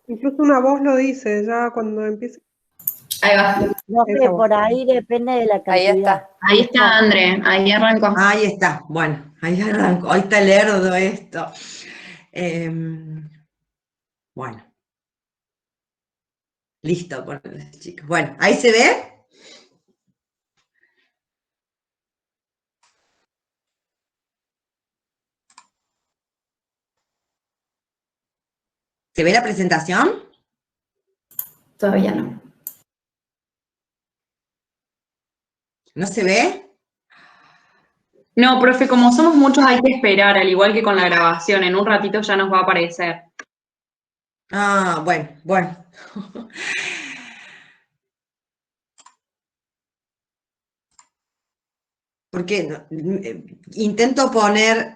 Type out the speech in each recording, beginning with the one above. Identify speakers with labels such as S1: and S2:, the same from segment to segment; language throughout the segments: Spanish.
S1: Incluso una voz lo dice, ya cuando empieza.
S2: Ahí va.
S3: No sé, por ahí depende de la
S4: Ahí
S3: cantidad.
S4: está.
S2: Ahí está, André, ahí arrancó.
S5: Ahí está, bueno, ahí arrancó. Ahí está lerdo esto. Bueno. Listo, por las chicas. Bueno, ¿ahí se ve? ¿Se ve la presentación?
S2: Todavía no.
S5: ¿No se ve?
S2: No, profe, como somos muchos hay que esperar, al igual que con la grabación, en un ratito ya nos va a aparecer.
S5: Ah, bueno. Porque intento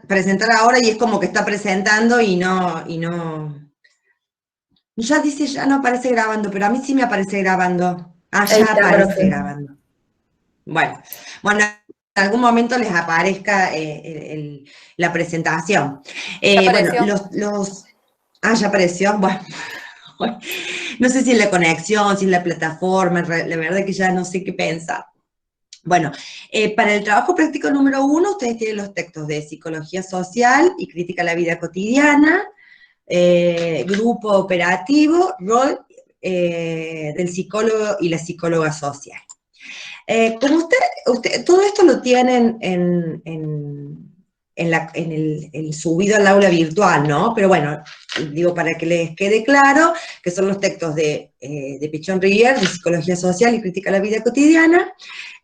S5: presentar ahora y es como que está presentando y no. Ya dice, ya no aparece grabando, pero a mí sí me aparece grabando. Ah, ya aparece grabando. Bueno, en algún momento les aparezca la presentación.
S4: ¿Ya
S5: ya apareció. Bueno, no sé si es la conexión, si es la plataforma, la verdad que ya no sé qué pensar. Bueno, para el trabajo práctico número 1, ustedes tienen los textos de psicología social y crítica a la vida cotidiana, grupo operativo, rol del psicólogo y la psicóloga social. Como usted, todo esto lo tienen el subido al aula virtual, ¿no? Pero bueno, digo para que les quede claro que son los textos de Pichon Rivière, de Psicología Social y Crítica a la Vida Cotidiana,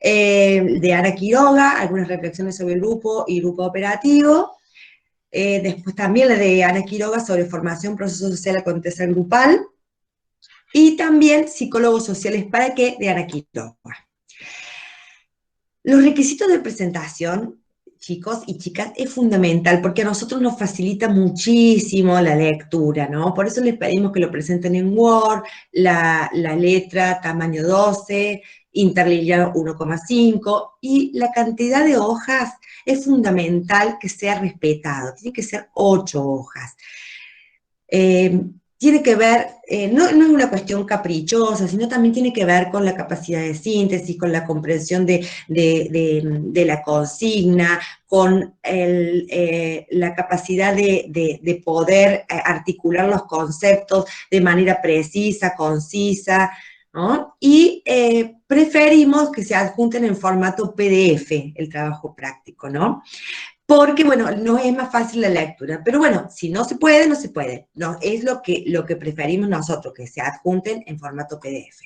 S5: de Ana Quiroga, algunas reflexiones sobre el grupo y grupo operativo, después también la de Ana Quiroga sobre formación, proceso social, acontecer grupal, y también Psicólogos Sociales para qué, de Ana Quiroga. Los requisitos de presentación, chicos y chicas, es fundamental porque a nosotros nos facilita muchísimo la lectura, ¿no? Por eso les pedimos que lo presenten en Word, la letra tamaño 12, interlineado 1,5, y la cantidad de hojas es fundamental que sea respetado, tiene que ser 8 hojas. Tiene que ver, no es una cuestión caprichosa, sino también tiene que ver con la capacidad de síntesis, con la comprensión de la consigna, con la capacidad de poder articular los conceptos de manera precisa, concisa, ¿no? Y preferimos que se adjunten en formato PDF el trabajo práctico, ¿no? Porque, bueno, no es más fácil la lectura. Pero bueno, si no se puede, no se puede. No, es lo que preferimos nosotros, que se adjunten en formato PDF.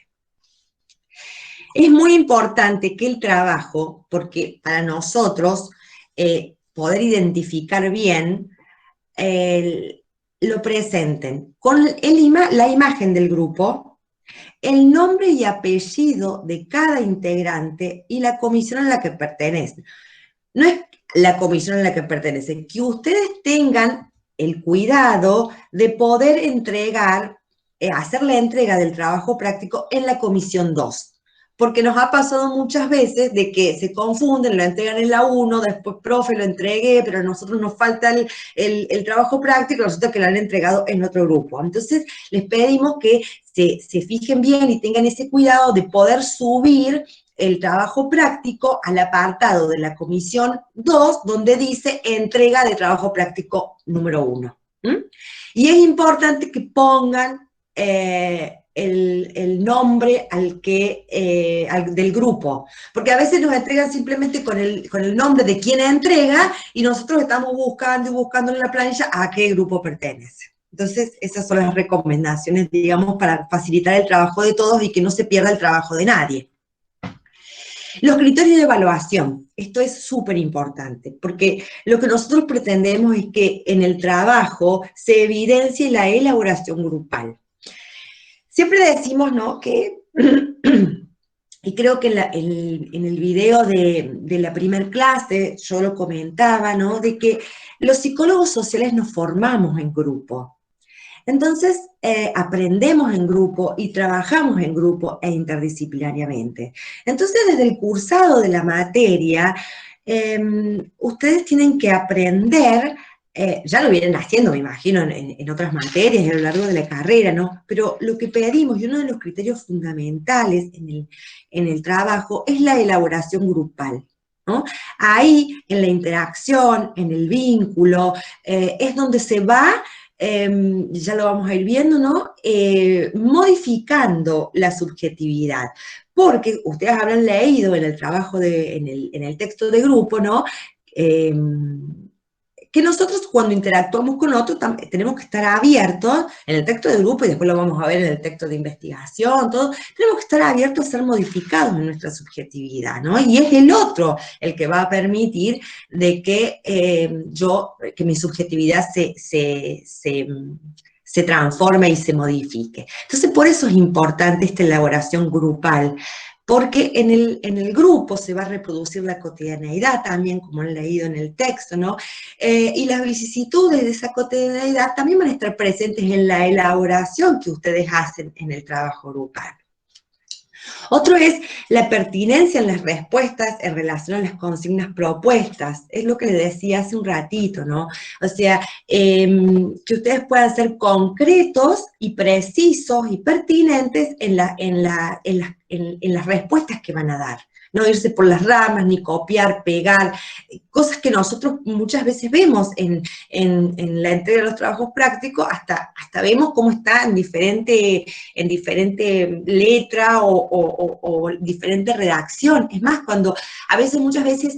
S5: Es muy importante que el trabajo, porque para nosotros poder identificar bien, lo presenten con la imagen del grupo, el nombre y apellido de cada integrante y la comisión a la que pertenece. No es la comisión a la que pertenece, que ustedes tengan el cuidado de poder entregar, hacer la entrega del trabajo práctico en la comisión 2. Porque nos ha pasado muchas veces de que se confunden, lo entregan en la 1, después, profe, lo entregué, pero a nosotros nos falta el trabajo práctico, resulta que lo han entregado en otro grupo. Entonces, les pedimos que se fijen bien y tengan ese cuidado de poder subir el trabajo práctico al apartado de la comisión 2, donde dice entrega de trabajo práctico número 1. Y es importante que pongan el nombre del grupo, porque a veces nos entregan simplemente con el nombre de quien entrega y nosotros estamos buscando y buscando en la planilla a qué grupo pertenece. Entonces, esas son las recomendaciones, digamos, para facilitar el trabajo de todos y que no se pierda el trabajo de nadie. Los criterios de evaluación, esto es súper importante, porque lo que nosotros pretendemos es que en el trabajo se evidencie la elaboración grupal. Siempre decimos, ¿no?, que, y creo que en el video de la primer clase yo lo comentaba, ¿no?, de que los psicólogos sociales nos formamos en grupo. Entonces, aprendemos en grupo y trabajamos en grupo e interdisciplinariamente. Entonces, desde el cursado de la materia, ustedes tienen que aprender ya lo vienen haciendo, me imagino, en otras materias a lo largo de la carrera, ¿no? Pero lo que pedimos, y uno de los criterios fundamentales en el trabajo, es la elaboración grupal, ¿no? Ahí, en la interacción, en el vínculo, es donde se va, ya lo vamos a ir viendo, ¿no? Modificando la subjetividad. Porque ustedes habrán leído en el trabajo, en el texto de grupo, ¿no? Que nosotros cuando interactuamos con otros tenemos que estar abiertos, en el texto de grupo, y después lo vamos a ver en el texto de investigación, todo, tenemos que estar abiertos a ser modificados en nuestra subjetividad, ¿no? Y es el otro el que va a permitir de que que mi subjetividad se transforme y se modifique. Entonces, por eso es importante esta elaboración grupal, porque en el grupo se va a reproducir la cotidianeidad también, como han leído en el texto, ¿no? Y las vicisitudes de esa cotidianeidad también van a estar presentes en la elaboración que ustedes hacen en el trabajo grupal. Otro es la pertinencia en las respuestas en relación a las consignas propuestas. Es lo que les decía hace un ratito, ¿no? O sea, que ustedes puedan ser concretos y precisos y pertinentes en las respuestas que van a dar. No irse por las ramas, ni copiar, pegar, cosas que nosotros muchas veces vemos en la entrega de los trabajos prácticos, hasta vemos cómo está en diferente letra o diferente redacción. Es más, muchas veces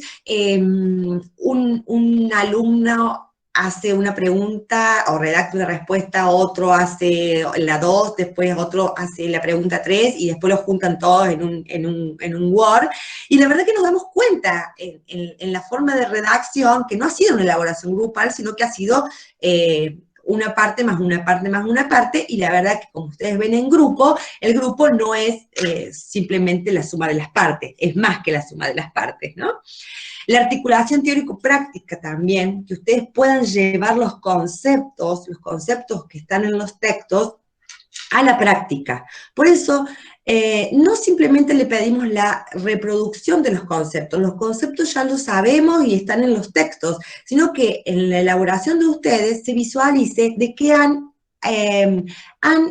S5: un alumno hace una pregunta o redacta una respuesta, otro hace la 2, después otro hace la pregunta 3 y después los juntan todos en un Word. Y la verdad que nos damos cuenta en la forma de redacción que no ha sido una elaboración grupal, sino que ha sido una parte más una parte más una parte, y la verdad que como ustedes ven en grupo, el grupo no es simplemente la suma de las partes, es más que la suma de las partes, ¿no? La articulación teórico-práctica también, que ustedes puedan llevar los conceptos que están en los textos a la práctica. Por eso, no simplemente le pedimos la reproducción de los conceptos ya los sabemos y están en los textos, sino que en la elaboración de ustedes se visualice de qué han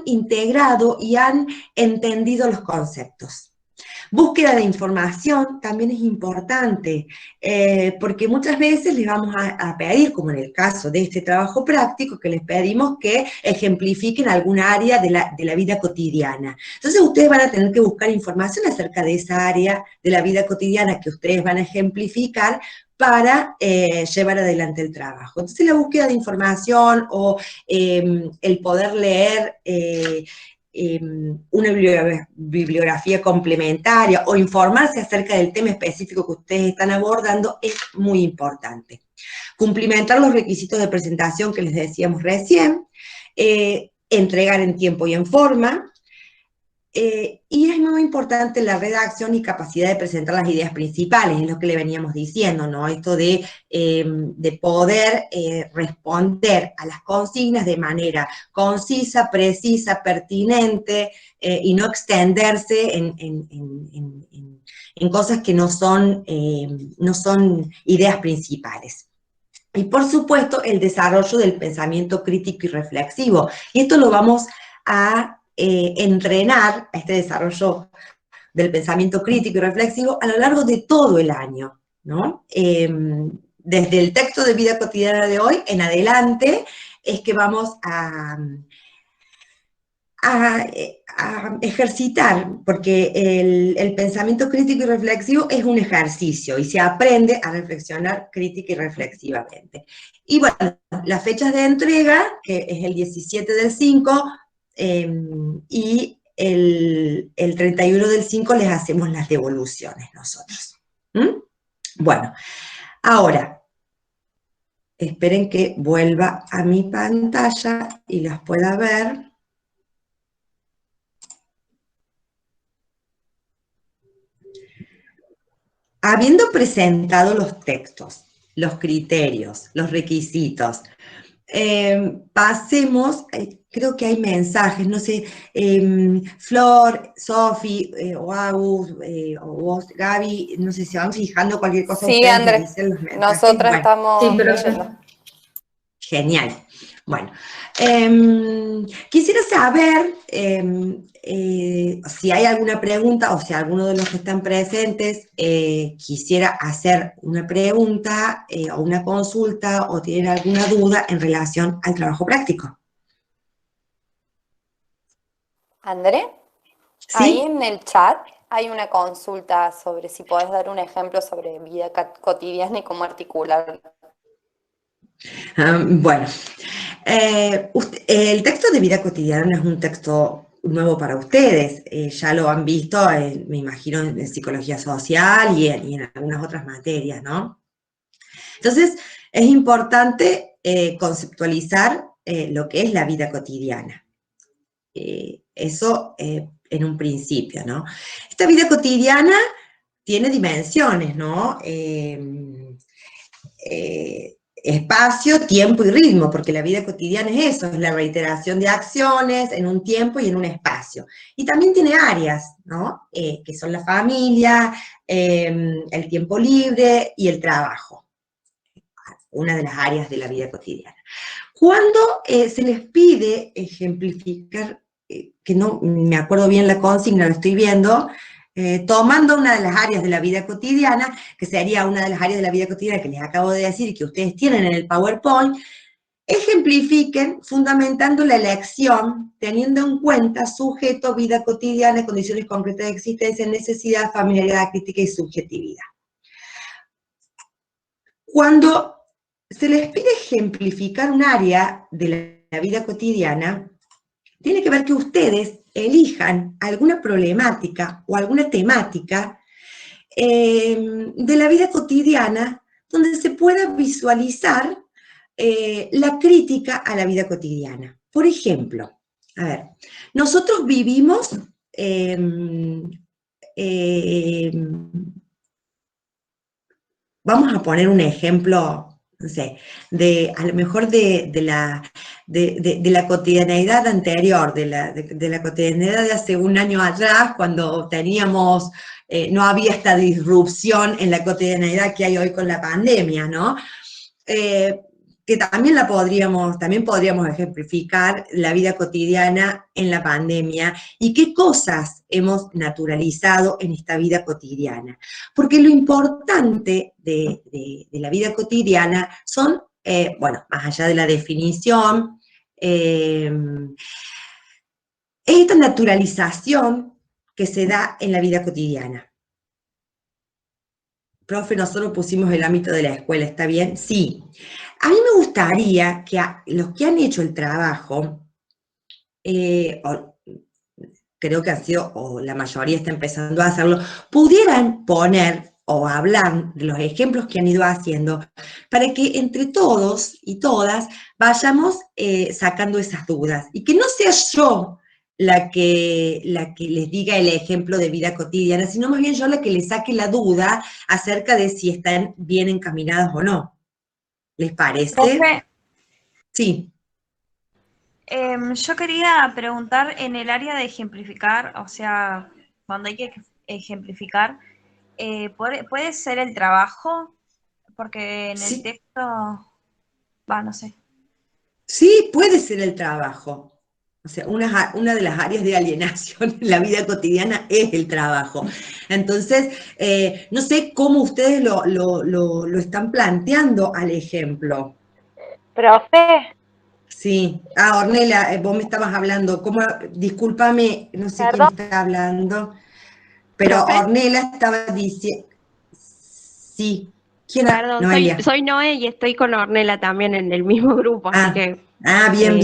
S5: integrado y han entendido los conceptos. Búsqueda de información también es importante, porque muchas veces les vamos a pedir, como en el caso de este trabajo práctico, que les pedimos que ejemplifiquen algún área de la vida cotidiana. Entonces ustedes van a tener que buscar información acerca de esa área de la vida cotidiana que ustedes van a ejemplificar para llevar adelante el trabajo. Entonces la búsqueda de información o el poder leer una bibliografía complementaria o informarse acerca del tema específico que ustedes están abordando es muy importante. Cumplimentar los requisitos de presentación que les decíamos recién, entregar en tiempo y en forma, y es muy importante la redacción y capacidad de presentar las ideas principales, es lo que le veníamos diciendo, ¿no? Esto de poder responder a las consignas de manera concisa, precisa, pertinente, y no extenderse en cosas que no son ideas principales. Y por supuesto, el desarrollo del pensamiento crítico y reflexivo. Y esto lo vamos a entrenar, a este desarrollo del pensamiento crítico y reflexivo a lo largo de todo el año, ¿no? Desde el texto de vida cotidiana de hoy en adelante es que vamos a ejercitar, porque el pensamiento crítico y reflexivo es un ejercicio y se aprende a reflexionar crítica y reflexivamente. Y bueno, las fechas de entrega, que es el 17 del 5, y el 31 del 5 les hacemos las devoluciones nosotros. Bueno, ahora, esperen que vuelva a mi pantalla y las pueda ver. Habiendo presentado los textos, los criterios, los requisitos, pasemos, creo que hay mensajes, no sé, Flor, Sofi, o Agus, o vos, Gaby, no sé si van fijando cualquier cosa.
S4: Sí, Andrés, nosotras estamos...
S2: Sí, pero
S5: Genial. Bueno, quisiera saber si hay alguna pregunta o si alguno de los que están presentes quisiera hacer una pregunta o una consulta o tienen alguna duda en relación al trabajo práctico.
S4: André,
S5: ¿Sí?
S4: ahí en el chat hay una consulta sobre si podés dar un ejemplo sobre vida cotidiana y cómo articular.
S5: Bueno, el texto de vida cotidiana es un texto nuevo para ustedes, ya lo han visto, me imagino, en psicología social y en algunas otras materias, ¿no? Entonces, es importante conceptualizar lo que es la vida cotidiana. Eso en un principio, ¿no? Esta vida cotidiana tiene dimensiones, ¿no? Espacio, tiempo y ritmo, porque la vida cotidiana es eso, es la reiteración de acciones en un tiempo y en un espacio. Y también tiene áreas, ¿no? Que son la familia, el tiempo libre y el trabajo. Una de las áreas de la vida cotidiana. Cuando se les pide ejemplificar, que no me acuerdo bien la consigna, lo estoy viendo, tomando una de las áreas de la vida cotidiana, que sería una de las áreas de la vida cotidiana que les acabo de decir y que ustedes tienen en el PowerPoint, ejemplifiquen fundamentando la elección, teniendo en cuenta sujeto, vida cotidiana, condiciones concretas de existencia, necesidad, familiaridad, crítica y subjetividad. Cuando se les pide ejemplificar un área de la vida cotidiana, tiene que ver que ustedes elijan alguna problemática o alguna temática de la vida cotidiana donde se pueda visualizar la crítica a la vida cotidiana. Por ejemplo, a ver, nosotros vivimos vamos a poner un ejemplo, no sé, a lo mejor de la cotidianeidad anterior, de la cotidianeidad de hace un año atrás, cuando teníamos, no había esta disrupción en la cotidianeidad que hay hoy con la pandemia, ¿no? Que también podríamos ejemplificar la vida cotidiana en la pandemia y qué cosas hemos naturalizado en esta vida cotidiana. Porque lo importante de la vida cotidiana son, bueno, más allá de la definición, es esta naturalización que se da en la vida cotidiana. Profe, nosotros pusimos el ámbito de la escuela, ¿está bien? Sí. A mí me gustaría que los que han hecho el trabajo, creo que han sido, o la mayoría está empezando a hacerlo, pudieran poner o hablar de los ejemplos que han ido haciendo, para que entre todos y todas vayamos sacando esas dudas. Y que no sea yo la que les diga el ejemplo de vida cotidiana, sino más bien yo la que les saque la duda acerca de si están bien encaminadas o no. ¿Les parece?
S6: Profe,
S5: Sí.
S6: yo quería preguntar en el área de ejemplificar, o sea, cuando hay que ejemplificar, ¿puede ser el trabajo? Porque en el
S5: Sí.
S6: texto, no sé.
S5: Sí, puede ser el trabajo. O sea, una de las áreas de alienación en la vida cotidiana es el trabajo. Entonces, no sé cómo ustedes lo están planteando al ejemplo.
S7: Profe,
S5: Sí. Ornella, vos me estabas hablando. Discúlpame, no sé quién
S7: perdón.
S5: está hablando, pero
S8: ¿Profe?
S5: Ornella estaba diciendo... Sí. ¿Quién era?
S8: Perdón,
S5: Noelia.
S8: soy Noé y estoy con Ornella también en el mismo grupo, así que...
S5: Bien,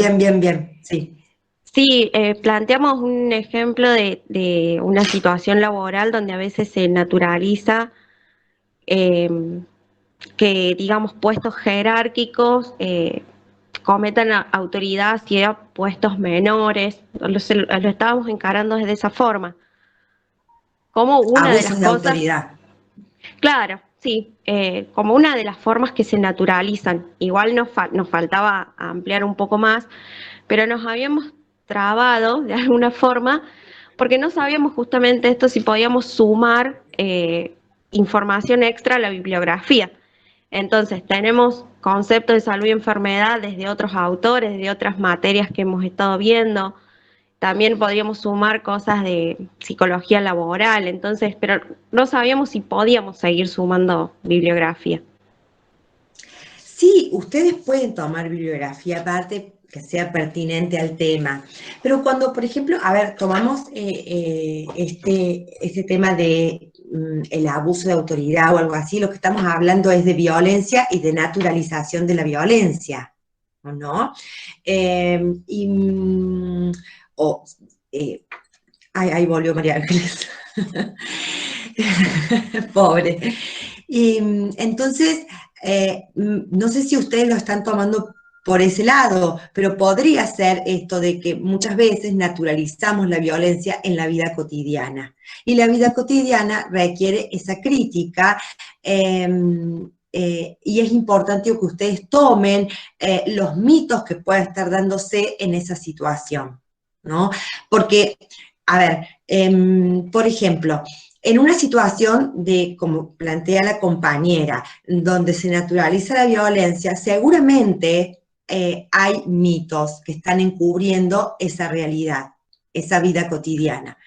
S5: sí.
S8: Sí, planteamos un ejemplo de una situación laboral donde a veces se naturaliza que, digamos, puestos jerárquicos cometan autoridad hacia puestos menores. Lo estábamos encarando desde esa forma. Como una de las
S5: Abusos de
S8: cosas...
S5: autoridad.
S8: Claro, sí, como una de las formas que se naturalizan. Igual nos faltaba ampliar un poco más, pero nos habíamos trabado de alguna forma porque no sabíamos justamente esto, si podíamos sumar información extra a la bibliografía. Entonces, tenemos conceptos de salud y enfermedad desde otros autores, de otras materias que hemos estado viendo. También podríamos sumar cosas de psicología laboral, entonces, pero no sabíamos si podíamos seguir sumando bibliografía.
S5: Sí, ustedes pueden tomar bibliografía aparte que sea pertinente al tema, pero cuando, por ejemplo, a ver, tomamos este tema de el abuso de autoridad o algo así, lo que estamos hablando es de violencia y de naturalización de la violencia, ¿o no? Ahí volvió María Ángeles. Pobre. Y entonces, no sé si ustedes lo están tomando por ese lado, pero podría ser esto de que muchas veces naturalizamos la violencia en la vida cotidiana. Y la vida cotidiana requiere esa crítica, y es importante que ustedes tomen los mitos que puedan estar dándose en esa situación, ¿no? Porque, a ver, por ejemplo, en una situación de, como plantea la compañera, donde se naturaliza la violencia, seguramente hay mitos que están encubriendo esa realidad, esa vida cotidiana.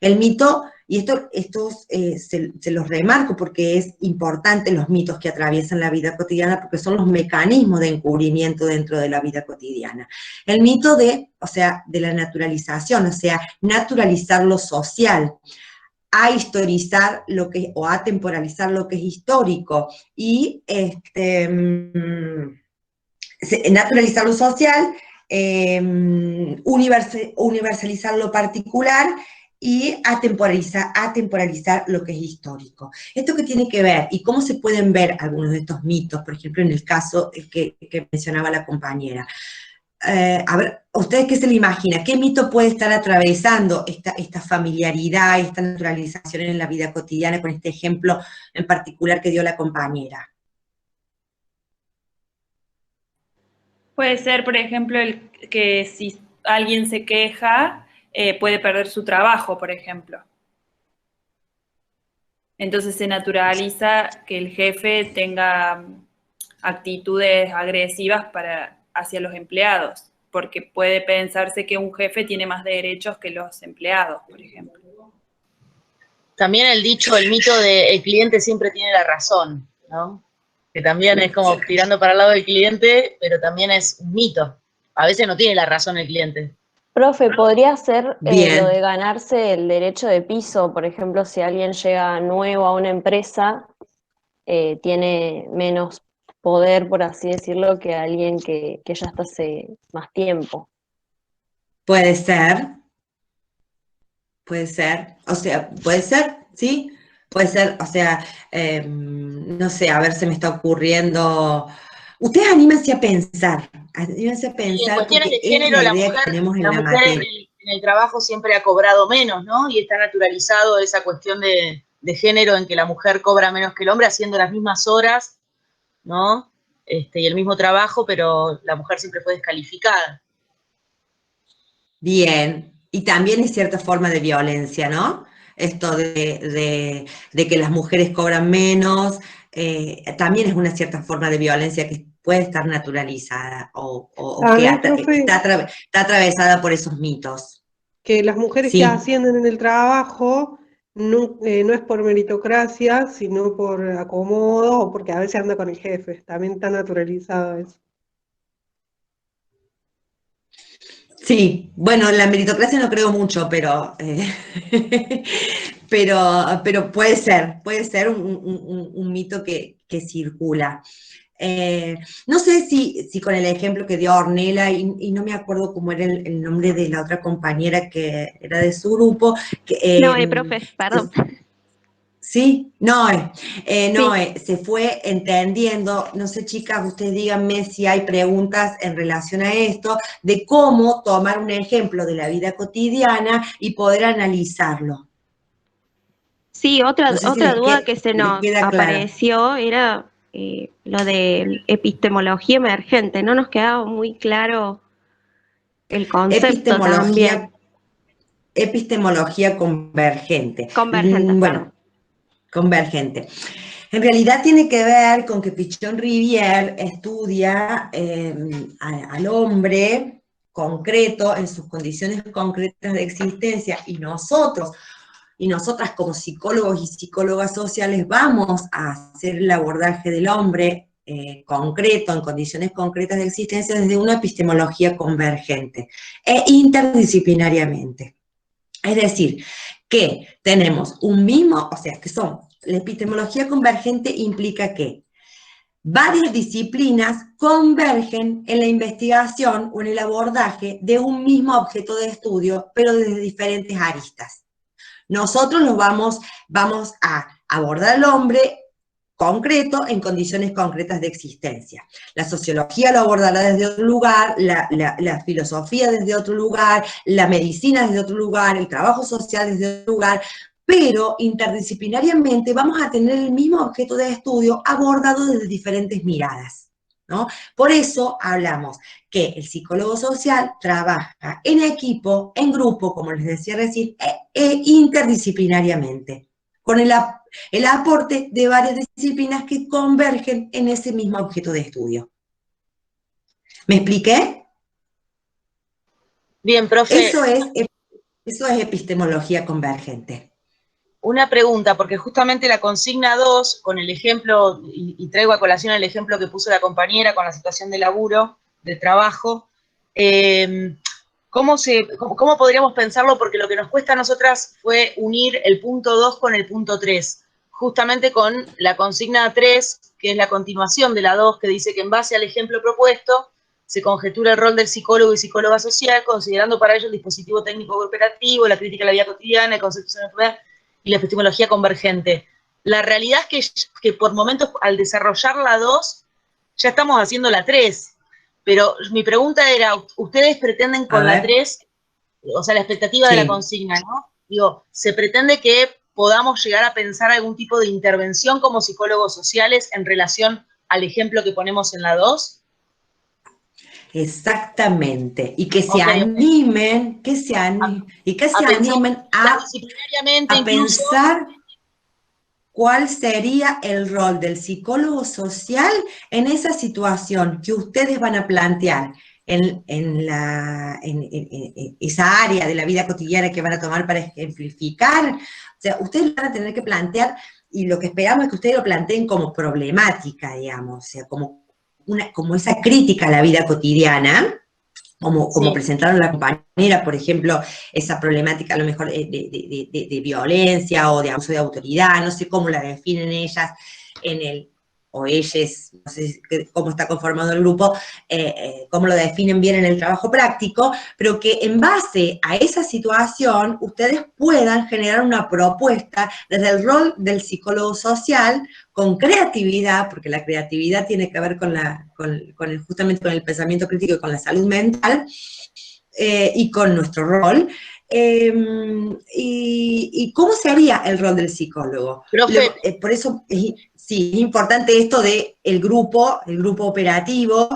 S5: El mito, y estos se los remarco porque es importante los mitos que atraviesan la vida cotidiana, porque son los mecanismos de encubrimiento dentro de la vida cotidiana. El mito de la naturalización, o sea, naturalizar lo social, a historizar lo que, o a temporalizar lo que es histórico, y naturalizar lo social, universalizar lo particular y atemporalizar lo que es histórico. ¿Esto qué tiene que ver? ¿Y cómo se pueden ver algunos de estos mitos? Por ejemplo, en el caso que mencionaba la compañera. A ver, ¿ustedes qué se le imagina? ¿Qué mito puede estar atravesando esta familiaridad, esta naturalización en la vida cotidiana con este ejemplo en particular que dio la compañera?
S2: Puede ser, por ejemplo, que si alguien se queja, puede perder su trabajo, por ejemplo. Entonces se naturaliza que el jefe tenga actitudes agresivas hacia los empleados, porque puede pensarse que un jefe tiene más derechos que los empleados, por ejemplo.
S9: También el mito de el cliente siempre tiene la razón, ¿no? Que también es como tirando para el lado del cliente, pero también es un mito. A veces no tiene la razón el cliente.
S10: Profe, ¿podría ser lo de ganarse el derecho de piso? Por ejemplo, si alguien llega nuevo a una empresa, tiene menos poder, por así decirlo, que alguien que ya está hace más tiempo.
S5: Puede ser, o sea, puede ser, ¿sí? Puede ser, o sea, no sé, a ver, se me está ocurriendo. Ustedes anímense a pensar,
S9: cuestiones de género, la mujer en el trabajo siempre ha cobrado menos, ¿no? Y está naturalizado esa cuestión de género en que la mujer cobra menos que el hombre haciendo las mismas horas, ¿no? Y el mismo trabajo, pero la mujer siempre fue descalificada.
S5: Bien, y también es cierta forma de violencia, ¿no? Esto de que las mujeres cobran menos, también es una cierta forma de violencia que puede estar naturalizada o que está atravesada por esos mitos.
S1: Que las mujeres que ascienden en el trabajo no es por meritocracia, sino por acomodo o porque a veces anda con el jefe. También está naturalizado eso.
S5: Sí, bueno, la meritocracia no creo mucho, pero puede ser un mito que circula. No sé si con el ejemplo que dio Ornella, y no me acuerdo cómo era el nombre de la otra compañera que era de su grupo.
S8: Profe, perdón.
S5: Sí, Noé, se fue entendiendo, no sé chicas, ustedes díganme si hay preguntas en relación a esto, de cómo tomar un ejemplo de la vida cotidiana y poder analizarlo.
S8: Sí, otra duda que se nos apareció era lo de epistemología emergente, no nos quedaba muy claro el concepto también.
S5: Epistemología convergente.
S8: Convergente,
S5: bueno, convergente. En realidad tiene que ver con que Pichon-Rivière estudia al hombre concreto en sus condiciones concretas de existencia, y nosotros y nosotras como psicólogos y psicólogas sociales vamos a hacer el abordaje del hombre concreto, en condiciones concretas de existencia, desde una epistemología convergente e interdisciplinariamente. Es decir, que tenemos un mismo, o sea, que son, la epistemología convergente implica que varias disciplinas convergen en la investigación o en el abordaje de un mismo objeto de estudio, pero desde diferentes aristas. Nosotros nos vamos a abordar al hombre concreto en condiciones concretas de existencia. La sociología lo abordará desde otro lugar, la filosofía desde otro lugar, la medicina desde otro lugar, el trabajo social desde otro lugar, pero interdisciplinariamente vamos a tener el mismo objeto de estudio abordado desde diferentes miradas, ¿no? Por eso hablamos que el psicólogo social trabaja en equipo, en grupo, como les decía recién, interdisciplinariamente, con el aporte de varias disciplinas que convergen en ese mismo objeto de estudio. ¿Me expliqué?
S9: Bien, profe.
S5: Eso es epistemología convergente.
S9: Una pregunta, porque justamente la consigna 2, con el ejemplo, y traigo a colación el ejemplo que puso la compañera con la situación de laburo, de trabajo, ¿cómo podríamos pensarlo? Porque lo que nos cuesta a nosotras fue unir el punto 2 con el punto 3, justamente con la consigna 3, que es la continuación de la 2, que dice que en base al ejemplo propuesto, se conjetura el rol del psicólogo y psicóloga social, considerando para ello el dispositivo técnico cooperativo, la crítica a la vida cotidiana, el concepto de enfermedad y la epistemología convergente. La realidad es que por momentos, al desarrollar la 2, ya estamos haciendo la 3. Pero mi pregunta era, ¿ustedes pretenden con la 3, o sea, la expectativa de la consigna, ¿no? Digo, ¿se pretende que podamos llegar a pensar algún tipo de intervención como psicólogos sociales en relación al ejemplo que ponemos en la 2?
S5: Exactamente, y que se animen, a pensar cuál sería el rol del psicólogo social en esa situación que ustedes van a plantear en esa área de la vida cotidiana que van a tomar para ejemplificar. O sea, ustedes van a tener que plantear, y lo que esperamos es que ustedes lo planteen como problemática, digamos, o sea, como esa crítica a la vida cotidiana, como presentaron la compañera, por ejemplo, esa problemática a lo mejor de violencia o de abuso de autoridad, no sé cómo la definen ellas o ellas, no sé cómo está conformado el grupo, cómo lo definen bien en el trabajo práctico, pero que en base a esa situación ustedes puedan generar una propuesta desde el rol del psicólogo social, con creatividad, porque la creatividad tiene que ver justamente con el pensamiento crítico y con la salud mental, y con nuestro rol. ¿Y cómo sería el rol del psicólogo? Por eso sí, es importante esto del grupo operativo,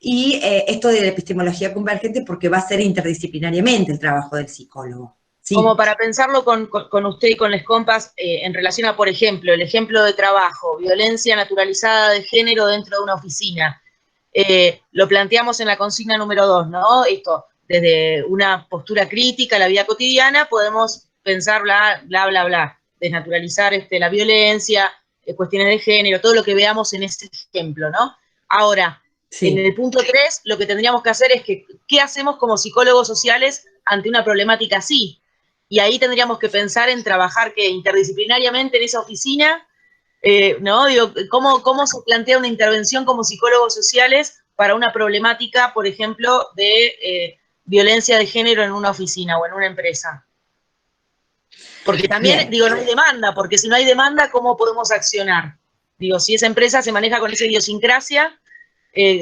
S5: y esto de la epistemología convergente, porque va a ser interdisciplinariamente el trabajo del psicólogo. Sí.
S9: Como para pensarlo con usted y con les compas, en relación a, por ejemplo, el ejemplo de trabajo, violencia naturalizada de género dentro de una oficina. Lo planteamos en la consigna número 2, ¿no? Esto, desde una postura crítica a la vida cotidiana, podemos pensar bla, bla, bla, bla, desnaturalizar la violencia, cuestiones de género, todo lo que veamos en ese ejemplo, ¿no? Ahora, en el punto 3, lo que tendríamos que hacer es ¿qué hacemos como psicólogos sociales ante una problemática así? Y ahí tendríamos que pensar en trabajar interdisciplinariamente en esa oficina, ¿no? Digo, ¿cómo se plantea una intervención como psicólogos sociales para una problemática, por ejemplo, de violencia de género en una oficina o en una empresa? Porque también, digo, no hay demanda, porque si no hay demanda, ¿cómo podemos accionar? Digo, si esa empresa se maneja con esa idiosincrasia,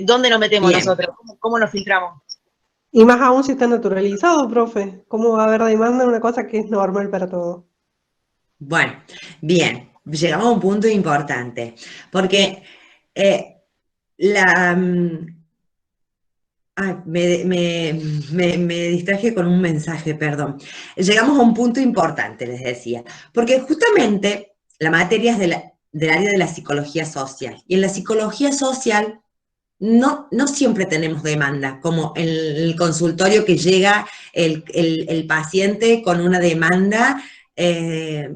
S9: ¿dónde nos metemos nosotros? ¿Cómo nos filtramos?
S1: Y más aún si está naturalizado, profe. ¿Cómo va a haber demanda en una cosa que es normal para todos?
S5: Bueno, bien, llegamos a un punto importante, porque me distraje con un mensaje, perdón. Llegamos a un punto importante, les decía, porque justamente la materia es del área de la psicología social. Y en la psicología social no siempre tenemos demanda, como en el consultorio que llega el paciente con una demanda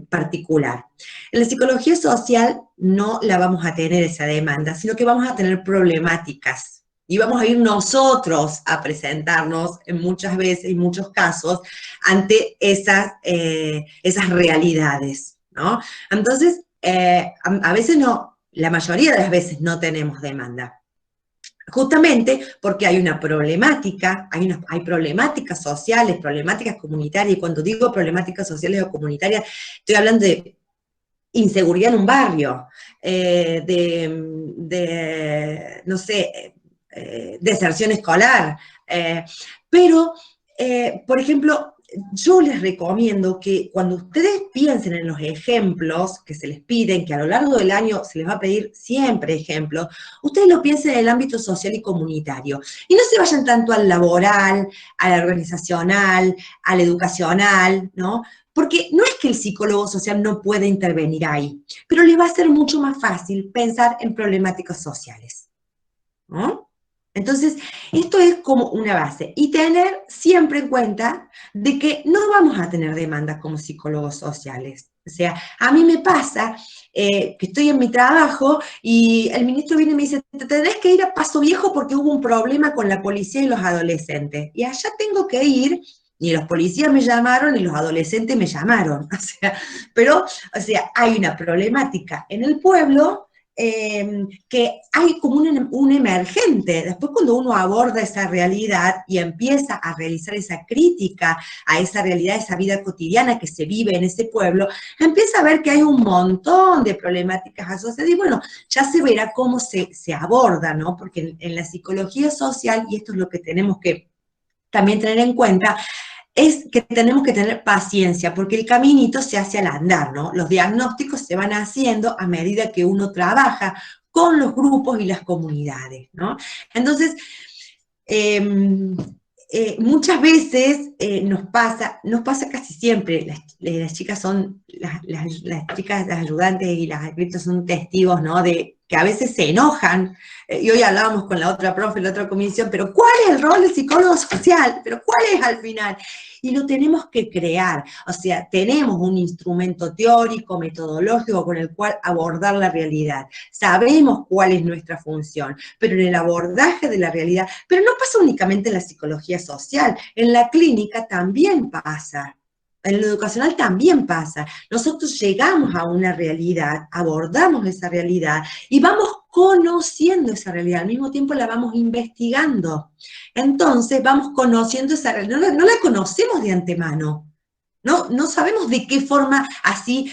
S5: particular. En la psicología social no la vamos a tener esa demanda, sino que vamos a tener problemáticas. Y vamos a ir nosotros a presentarnos en muchas veces, en muchos casos, ante esas realidades, ¿no? Entonces, a veces no, la mayoría de las veces no tenemos demanda. Justamente porque hay una problemática, hay problemáticas sociales, problemáticas comunitarias, y cuando digo problemáticas sociales o comunitarias, estoy hablando de inseguridad en un barrio, no sé, deserción escolar, pero, por ejemplo, yo les recomiendo que cuando ustedes piensen en los ejemplos que se les piden, que a lo largo del año se les va a pedir siempre ejemplos, ustedes lo piensen en el ámbito social y comunitario. Y no se vayan tanto al laboral, al organizacional, al educacional, ¿no? Porque no es que el psicólogo social no pueda intervenir ahí, pero les va a ser mucho más fácil pensar en problemáticas sociales, ¿no? Entonces, esto es como una base. Y tener siempre en cuenta de que no vamos a tener demandas como psicólogos sociales. O sea, a mí me pasa que estoy en mi trabajo y el ministro viene y me dice, te tenés que ir a Paso Viejo porque hubo un problema con la policía y los adolescentes. Y allá tengo que ir, ni los policías me llamaron, ni los adolescentes me llamaron. Pero hay una problemática en el pueblo que hay como un emergente. Después cuando uno aborda esa realidad y empieza a realizar esa crítica a esa realidad, esa vida cotidiana que se vive en ese pueblo, empieza a ver que hay un montón de problemáticas asociadas y bueno, ya se verá cómo se aborda, ¿no? Porque en la psicología social, y esto es lo que tenemos que también tener en cuenta, es que tenemos que tener paciencia, porque el caminito se hace al andar, ¿no? Los diagnósticos se van haciendo a medida que uno trabaja con los grupos y las comunidades, ¿no? Entonces, muchas veces nos pasa casi siempre, las chicas son, las chicas, las ayudantes y las escritas son testigos, ¿no? De que a veces se enojan, y hoy hablábamos con la otra profe, la otra comisión, pero ¿cuál es el rol del psicólogo social? ¿Pero cuál es al final? Y lo tenemos que crear, o sea, tenemos un instrumento teórico, metodológico con el cual abordar la realidad. Sabemos cuál es nuestra función, pero en el abordaje de la realidad, pero no pasa únicamente en la psicología social, en la clínica también pasa. En lo educacional también pasa. Nosotros llegamos a una realidad, abordamos esa realidad y vamos conociendo esa realidad, al mismo tiempo la vamos investigando. Entonces vamos conociendo esa realidad, no la conocemos de antemano. No sabemos de qué forma así,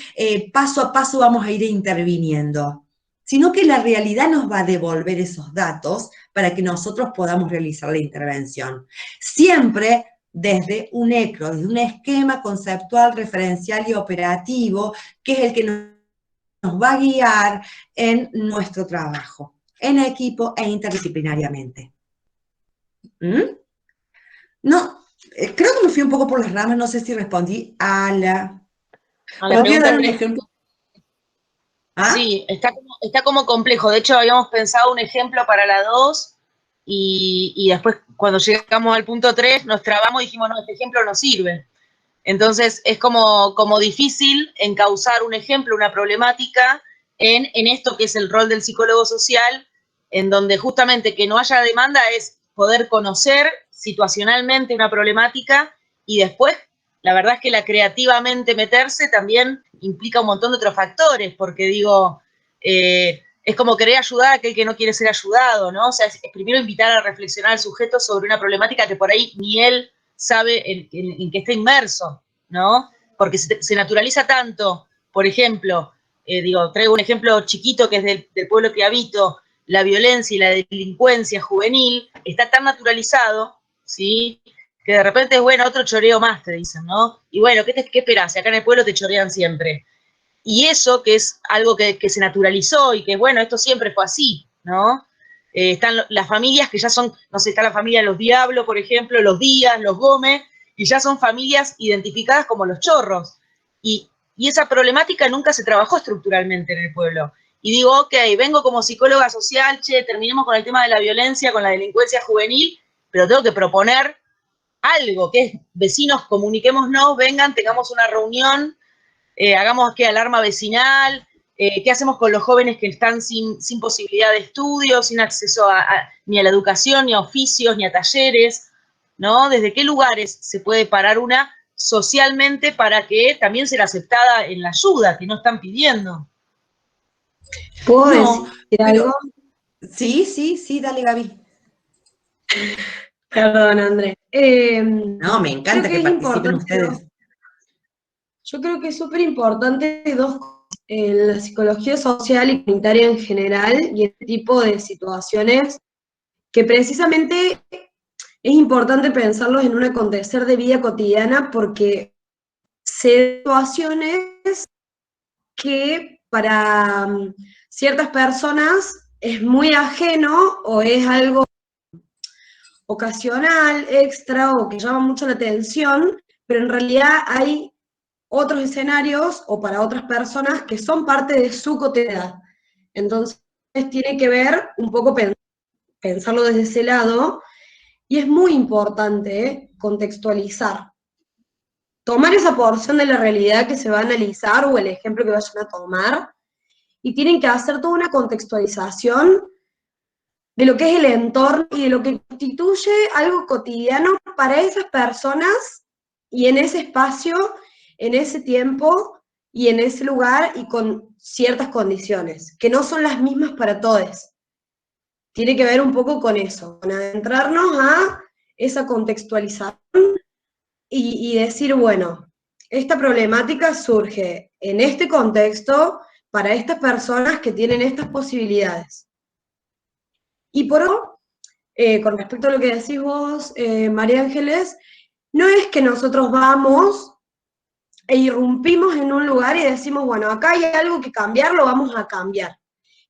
S5: paso a paso vamos a ir interviniendo, sino que la realidad nos va a devolver esos datos para que nosotros podamos realizar la intervención. Siempre desde un ECRO, desde un esquema conceptual, referencial y operativo, que es el que nos va a guiar en nuestro trabajo, en equipo e interdisciplinariamente. No, creo que me fui un poco por las ramas, no sé si respondí a la
S9: pregunta. Dar un ejemplo. ¿Ah? Sí, está como complejo. De hecho, habíamos pensado un ejemplo para la 2 y después cuando llegamos al punto 3 nos trabamos y dijimos, no, este ejemplo no sirve. Entonces es como difícil encauzar un ejemplo, una problemática en esto que es el rol del psicólogo social, en donde justamente que no haya demanda es poder conocer situacionalmente una problemática y después, la verdad es que la creativamente meterse también implica un montón de otros factores, porque digo, es como querer ayudar a aquel que no quiere ser ayudado, ¿no? O sea, es primero invitar a reflexionar al sujeto sobre una problemática que por ahí ni él sabe en que está inmerso, ¿no? Porque se naturaliza tanto, por ejemplo, traigo un ejemplo chiquito que es del pueblo que habito, la violencia y la delincuencia juvenil está tan naturalizado, ¿sí?, que de repente es, bueno, otro choreo más, te dicen, ¿no? Y bueno, ¿qué esperás? Si acá en el pueblo te chorean siempre. Y eso, que es algo que se naturalizó y que, bueno, esto siempre fue así, ¿no? Están las familias que ya son, no sé, está la familia de los Diablos, por ejemplo, los Díaz, los Gómez, y ya son familias identificadas como los chorros. Y y esa problemática nunca se trabajó estructuralmente en el pueblo. Y digo, ok, vengo como psicóloga social, che, terminemos con el tema de la violencia, con la delincuencia juvenil, pero tengo que proponer algo, que es, vecinos, comuniquémonos, vengan, tengamos una reunión, hagamos que alarma vecinal, qué hacemos con los jóvenes que están sin posibilidad de estudio, sin acceso ni a la educación, ni a oficios, ni a talleres, ¿no? ¿Desde qué lugares se puede parar una socialmente para que también sea aceptada en la ayuda que no están pidiendo?
S11: ¿Puedo decir algo?
S5: Sí, dale, Gaby.
S11: Perdón, André.
S5: No, me encanta que participen ustedes.
S11: Yo creo que es súper importante dos cosas, la psicología social y comunitaria en general y este tipo de situaciones que precisamente es importante pensarlos en un acontecer de vida cotidiana porque se situaciones que para ciertas personas es muy ajeno o es algo ocasional, extra o que llama mucho la atención, pero en realidad hay otros escenarios o para otras personas que son parte de su cotidianidad. Entonces tiene que ver un poco pensarlo desde ese lado y es muy importante contextualizar. Tomar esa porción de la realidad que se va a analizar o el ejemplo que vayan a tomar y tienen que hacer toda una contextualización de lo que es el entorno y de lo que constituye algo cotidiano para esas personas y en ese espacio, en ese tiempo y en ese lugar y con ciertas condiciones, que no son las mismas para todos. Tiene que ver un poco con eso, con adentrarnos a esa contextualización y decir, bueno, esta problemática surge en este contexto para estas personas que tienen estas posibilidades. Y por otro, con respecto a lo que decís vos, María Ángeles, no es que nosotros vamos e irrumpimos en un lugar y decimos, bueno, acá hay algo que cambiar, lo vamos a cambiar.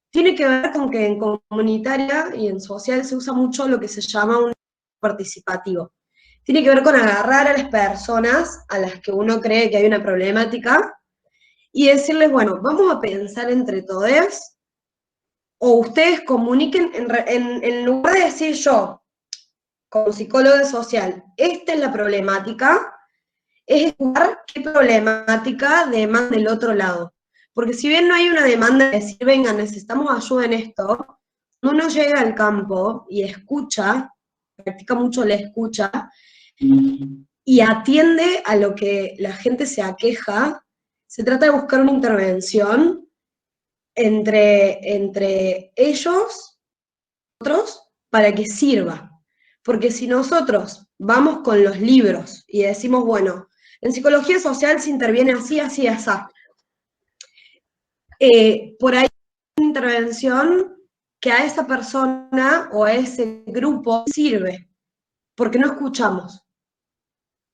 S11: Tiene que ver con que en comunitaria y en social se usa mucho lo que se llama un participativo. Tiene que ver con agarrar a las personas a las que uno cree que hay una problemática y decirles, bueno, vamos a pensar entre todos, o ustedes comuniquen, en lugar de decir yo, como psicóloga social, esta es la problemática, es escuchar qué problemática demanda del otro lado. Porque si bien no hay una demanda de decir, venga, necesitamos ayuda en esto, uno llega al campo y escucha, practica mucho la escucha, y atiende a lo que la gente se aqueja, se trata de buscar una intervención entre ellos, nosotros, para que sirva. Porque si nosotros vamos con los libros y decimos, bueno, en psicología social se interviene así, así, así, por ahí hay una intervención que a esa persona o a ese grupo sirve, porque no escuchamos.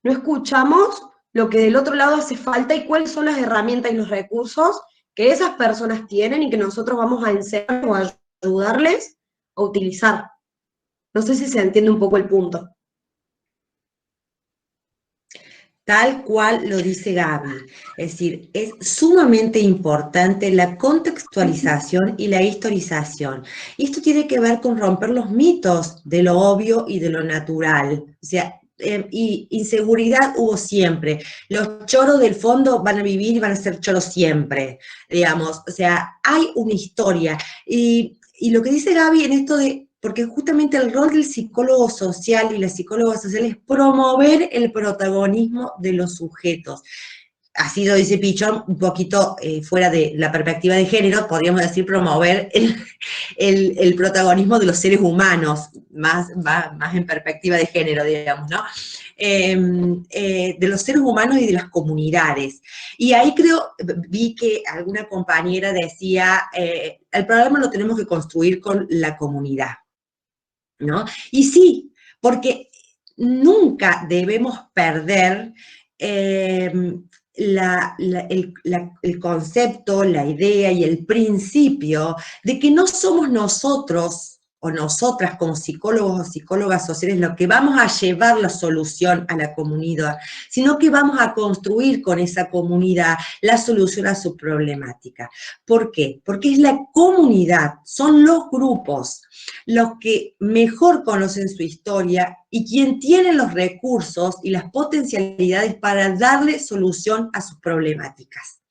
S11: No escuchamos lo que del otro lado hace falta y cuáles son las herramientas y los recursos que esas personas tienen y que nosotros vamos a enseñar o a ayudarles a utilizar. No sé si se entiende un poco el punto.
S5: Tal cual lo dice Gaby, es decir, es sumamente importante la contextualización y la historización. Y esto tiene que ver con romper los mitos de lo obvio y de lo natural. O sea, y inseguridad hubo siempre. Los choros del fondo van a vivir y van a ser choros siempre, digamos. O sea, hay una historia. Y lo que dice Gaby en esto de, porque justamente el rol del psicólogo social y la psicóloga social es promover el protagonismo de los sujetos. Así lo dice Pichon, un poquito fuera de la perspectiva de género, podríamos decir promover el protagonismo de los seres humanos, más en perspectiva de género, digamos, ¿no? De los seres humanos y de las comunidades. Y ahí vi que alguna compañera decía, el problema lo tenemos que construir con la comunidad, ¿no? Y sí, porque nunca debemos perder el concepto, la idea y el principio de que no somos nosotros o nosotras como psicólogos o psicólogas sociales, lo que vamos a llevar la solución a la comunidad, sino que vamos a construir con esa comunidad la solución a su problemática. ¿Por qué? Porque es la comunidad, son los grupos, los que mejor conocen su historia y quien tiene los recursos y las potencialidades para darle solución a sus problemáticas.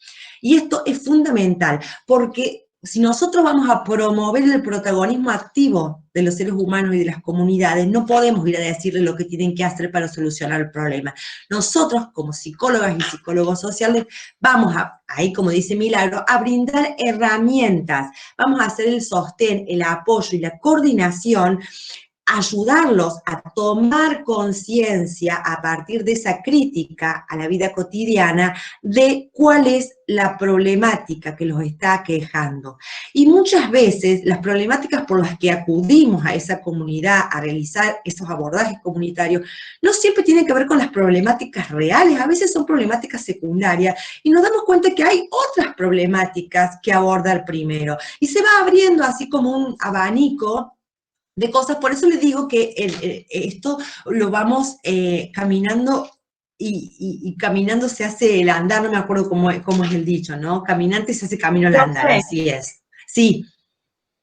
S5: Y esto es fundamental, porque si nosotros vamos a promover el protagonismo activo de los seres humanos y de las comunidades, no podemos ir a decirles lo que tienen que hacer para solucionar el problema. Nosotros, como psicólogas y psicólogos sociales, vamos ahí como dice Milagro, a brindar herramientas, vamos a hacer el sostén, el apoyo y la coordinación, ayudarlos a tomar conciencia a partir de esa crítica a la vida cotidiana de cuál es la problemática que los está aquejando. Y muchas veces las problemáticas por las que acudimos a esa comunidad a realizar esos abordajes comunitarios no siempre tienen que ver con las problemáticas reales, a veces son problemáticas secundarias y nos damos cuenta que hay otras problemáticas que abordar primero. Y se va abriendo así como un abanico de cosas, por eso les digo que esto lo vamos caminando y caminando se hace el andar, no me acuerdo cómo es el dicho, ¿no? Caminante se hace camino al andar, así es. Sí.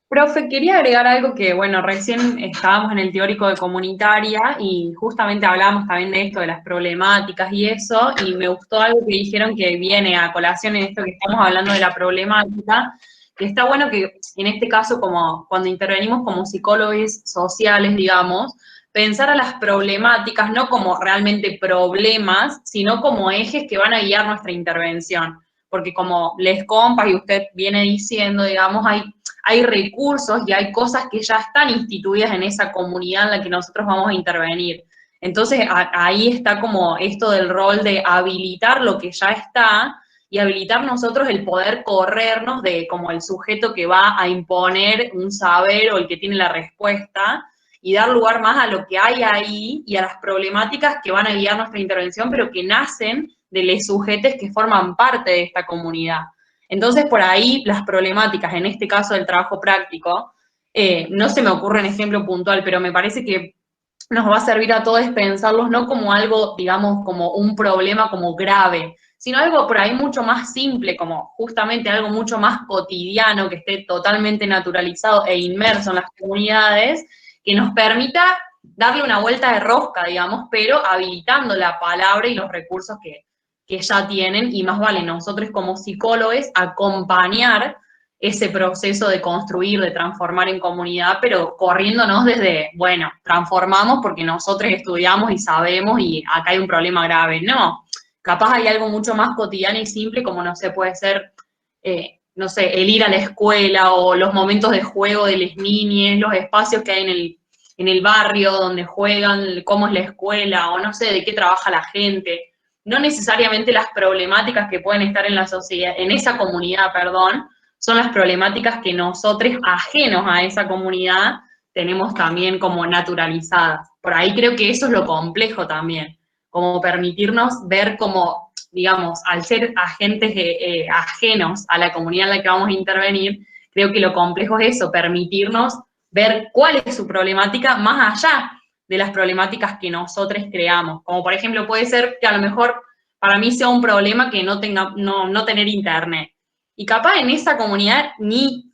S12: Profe, quería agregar algo que, bueno, recién estábamos en el teórico de comunitaria y justamente hablábamos también de esto, de las problemáticas y eso, y me gustó algo que dijeron que viene a colación en esto que estamos hablando de la problemática, que está bueno que en este caso, como cuando intervenimos como psicólogos sociales, digamos, pensar a las problemáticas no como realmente problemas, sino como ejes que van a guiar nuestra intervención. Porque como les compas y usted viene diciendo, digamos, hay recursos y hay cosas que ya están instituidas en esa comunidad en la que nosotros vamos a intervenir. Entonces ahí está como esto del rol de habilitar lo que ya está, y habilitar nosotros el poder corrernos de como el sujeto que va a imponer un saber o el que tiene la respuesta, y dar lugar más a lo que hay ahí y a las problemáticas que van a guiar nuestra intervención, pero que nacen de los sujetos que forman parte de esta comunidad. Entonces, por ahí, las problemáticas, en este caso del trabajo práctico, no se me ocurre un ejemplo puntual, pero me parece que nos va a servir a todos pensarlos no como algo, digamos, como un problema como grave, sino algo por ahí mucho más simple, como justamente algo mucho más cotidiano, que esté totalmente naturalizado e inmerso en las comunidades, que nos permita darle una vuelta de rosca, digamos, pero habilitando la palabra y los recursos que ya tienen, y más vale nosotros como psicólogos acompañar ese proceso de construir, de transformar en comunidad, pero corriéndonos desde, bueno, transformamos porque nosotros estudiamos y sabemos y acá hay un problema grave. No, capaz hay algo mucho más cotidiano y simple, como no sé, puede ser, no sé, el ir a la escuela o los momentos de juego de las niñas, los espacios que hay en el barrio donde juegan, cómo es la escuela, o no sé, de qué trabaja la gente. No necesariamente las problemáticas que pueden estar en la sociedad, en esa comunidad, perdón, son las problemáticas que nosotros, ajenos a esa comunidad, tenemos también como naturalizadas. Por ahí creo que eso es lo complejo también, como permitirnos ver como, digamos, al ser agentes ajenos a la comunidad en la que vamos a intervenir, creo que lo complejo es eso, permitirnos ver cuál es su problemática más allá de las problemáticas que nosotros creamos. Como por ejemplo puede ser que a lo mejor para mí sea un problema que no tener internet. Y capaz en esa comunidad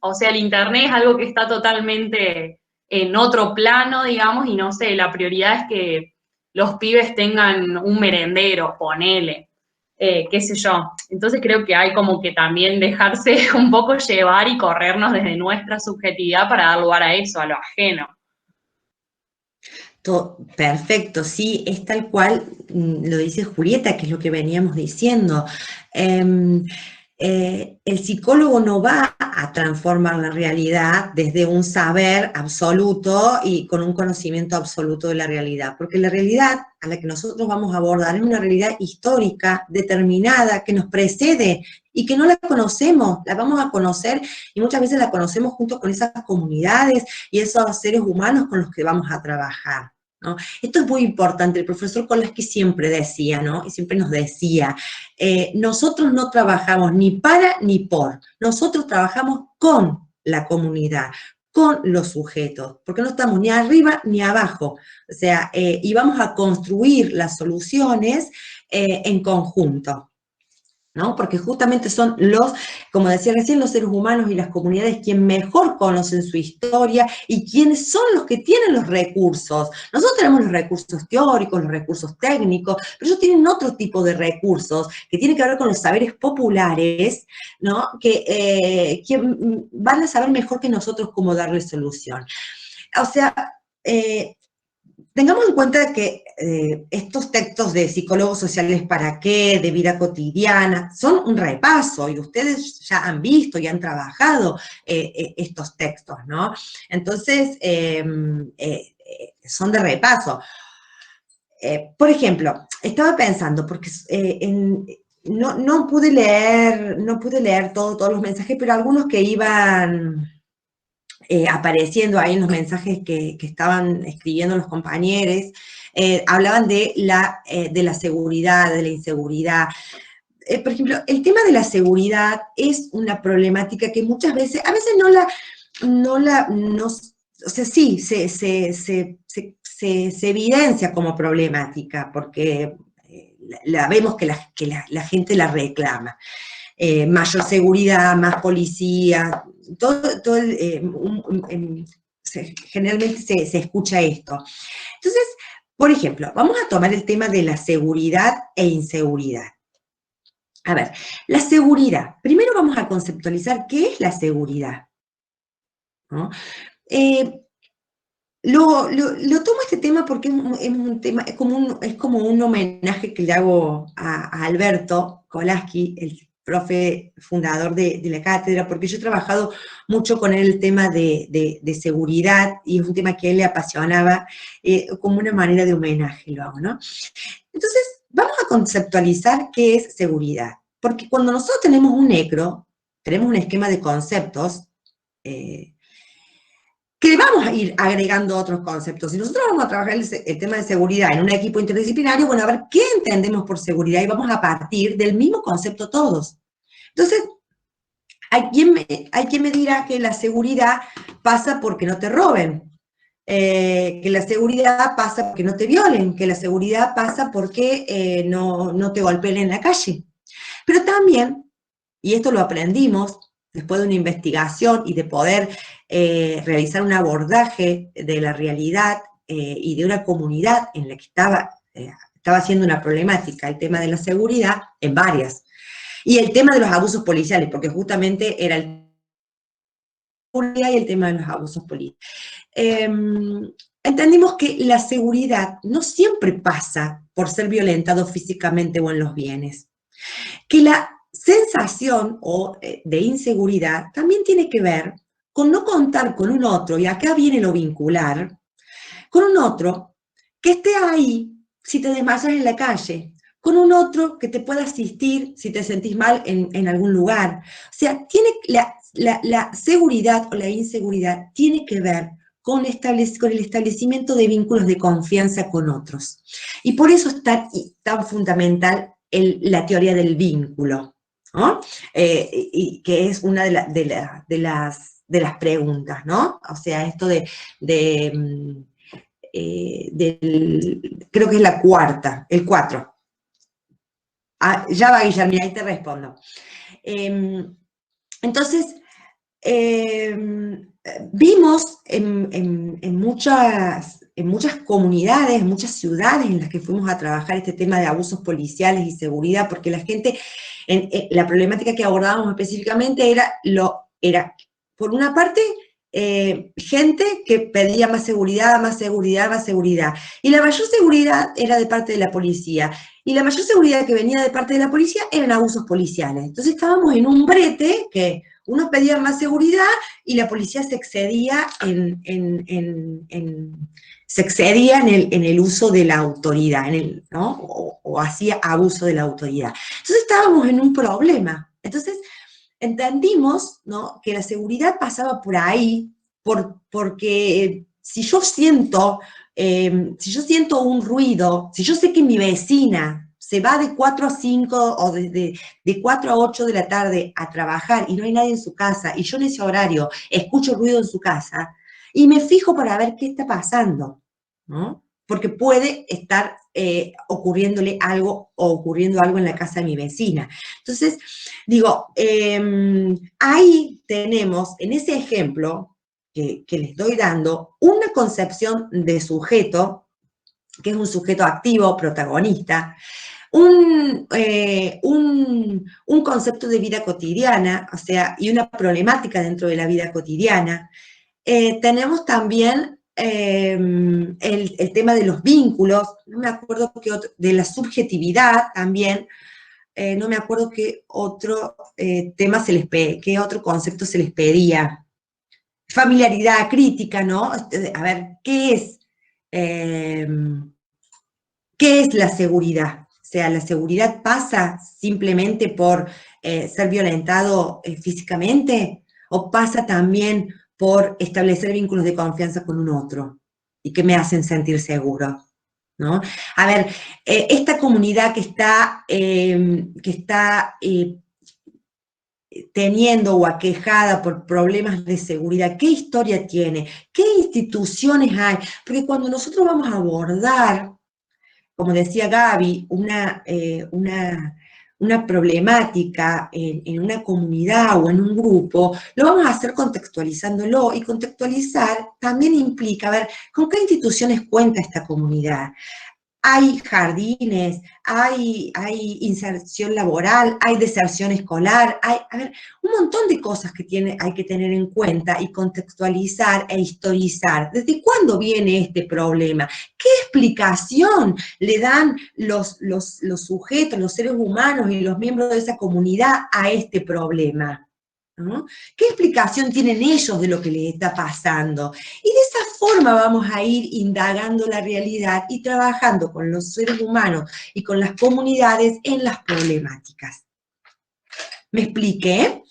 S12: o sea, el internet es algo que está totalmente en otro plano, digamos, y no sé, la prioridad es que los pibes tengan un merendero, ponele, qué sé yo. Entonces creo que hay como que también dejarse un poco llevar y corrernos desde nuestra subjetividad para dar lugar a eso, a lo ajeno.
S5: Perfecto, sí, es tal cual lo dice Julieta, que es lo que veníamos diciendo. El psicólogo no va a transformar la realidad desde un saber absoluto y con un conocimiento absoluto de la realidad, porque la realidad a la que nosotros vamos a abordar es una realidad histórica, determinada, que nos precede y que no la conocemos, la vamos a conocer y muchas veces la conocemos junto con esas comunidades y esos seres humanos con los que vamos a trabajar, ¿no? Esto es muy importante. El profesor Kolaski siempre decía, ¿no? Y siempre nos decía, nosotros no trabajamos ni para ni por, nosotros trabajamos con la comunidad, con los sujetos, porque no estamos ni arriba ni abajo, o sea, y vamos a construir las soluciones en conjunto, ¿no? Porque justamente son los, como decía recién, los seres humanos y las comunidades quienes mejor conocen su historia y quienes son los que tienen los recursos. Nosotros tenemos los recursos teóricos, los recursos técnicos, pero ellos tienen otro tipo de recursos que tienen que ver con los saberes populares, ¿no? Que van a saber mejor que nosotros cómo darle solución. O sea, tengamos en cuenta que estos textos de psicólogos sociales para qué, de vida cotidiana, son un repaso y ustedes ya han visto y han trabajado estos textos, ¿no? Entonces, son de repaso. Por ejemplo, estaba pensando, porque no pude leer todos los mensajes, pero algunos que iban apareciendo ahí en los mensajes que estaban escribiendo los compañeros, hablaban de la seguridad, de la inseguridad. Por ejemplo, el tema de la seguridad es una problemática que muchas veces, a veces o sea, sí, se evidencia como problemática, porque la vemos que la gente la reclama. Mayor seguridad, más policía, generalmente se escucha esto. Entonces, por ejemplo, vamos a tomar el tema de la seguridad e inseguridad. A ver, la seguridad. Primero vamos a conceptualizar qué es la seguridad, ¿no? Lo tomo este tema porque es un tema, es como un homenaje que le hago a Alberto Kolaski, el profe fundador de la cátedra, porque yo he trabajado mucho con él el tema de seguridad, y es un tema que a él le apasionaba, como una manera de homenaje lo hago, ¿no? Entonces, vamos a conceptualizar qué es seguridad, porque cuando nosotros tenemos un ECRO, tenemos un esquema de conceptos, que vamos a ir agregando otros conceptos. Si nosotros vamos a trabajar el tema de seguridad en un equipo interdisciplinario, bueno, a ver qué entendemos por seguridad y vamos a partir del mismo concepto todos. Entonces, hay quien me dirá que la seguridad pasa porque no te roben, que la seguridad pasa porque no te violen, que la seguridad pasa porque no te golpeen en la calle. Pero también, y esto lo aprendimos después de una investigación y de poder realizar un abordaje de la realidad y de una comunidad en la que estaba siendo una problemática el tema de la seguridad, en varias, y el tema de los abusos policiales, porque justamente era el tema de los abusos policiales. Entendimos que la seguridad no siempre pasa por ser violentado físicamente o en los bienes, que la sensación de inseguridad también tiene que ver con no contar con un otro, y acá viene lo vincular, con un otro que esté ahí si te desmayas en la calle, con un otro que te pueda asistir si te sentís mal en algún lugar. O sea, la seguridad o la inseguridad tiene que ver con el establecimiento de vínculos de confianza con otros. Y por eso es tan fundamental la teoría del vínculo, ¿no? Y que es una de las preguntas, ¿no? O sea, esto creo que es la cuarta, el 4. Ya va, Guillermo, ahí te respondo. Entonces, vimos en muchas comunidades, en muchas ciudades en las que fuimos a trabajar este tema de abusos policiales y seguridad, porque la gente, la problemática que abordábamos específicamente era por una parte, gente que pedía más seguridad, más seguridad, más seguridad. Y la mayor seguridad era de parte de la policía. Y la mayor seguridad que venía de parte de la policía eran abusos policiales. Entonces estábamos en un brete que unos pedían más seguridad y la policía se excedía en el uso de la autoridad, ¿no? O hacía abuso de la autoridad. Entonces estábamos en un problema. Entonces entendimos, ¿no?, que la seguridad pasaba por ahí, porque si yo siento un ruido, si yo sé que mi vecina se va de 4 a 5 o de 4 a 8 de la tarde a trabajar y no hay nadie en su casa, y yo en ese horario escucho ruido en su casa, y me fijo para ver qué está pasando, ¿no? Porque puede estar ocurriéndole algo o ocurriendo algo en la casa de mi vecina. Entonces, digo, ahí tenemos, en ese ejemplo que les estoy dando, una concepción de sujeto, que es un sujeto activo, protagonista, un concepto de vida cotidiana, o sea, y una problemática dentro de la vida cotidiana. Tenemos también el tema de los vínculos, no me acuerdo qué otro, de la subjetividad también, no me acuerdo qué otro tema qué otro concepto se les pedía. Familiaridad crítica, ¿no? A ver, ¿qué es la seguridad? O sea, ¿la seguridad pasa simplemente por ser violentado físicamente? ¿O pasa también por establecer vínculos de confianza con un otro y que me hacen sentir seguro, ¿no? A ver, esta comunidad que está teniendo o aquejada por problemas de seguridad, ¿qué historia tiene? ¿Qué instituciones hay? Porque cuando nosotros vamos a abordar, como decía Gaby, una problemática en una comunidad o en un grupo, lo vamos a hacer contextualizándolo, y contextualizar también implica ver con qué instituciones cuenta esta comunidad. Hay jardines, hay inserción laboral, hay deserción escolar, hay un montón de cosas que hay que tener en cuenta y contextualizar e historizar. ¿Desde cuándo viene este problema? ¿Qué explicación le dan los sujetos, los seres humanos y los miembros de esa comunidad a este problema? ¿No? ¿Qué explicación tienen ellos de lo que les está pasando? Y de esa forma vamos a ir indagando la realidad y trabajando con los seres humanos y con las comunidades en las problemáticas. ¿Me expliqué?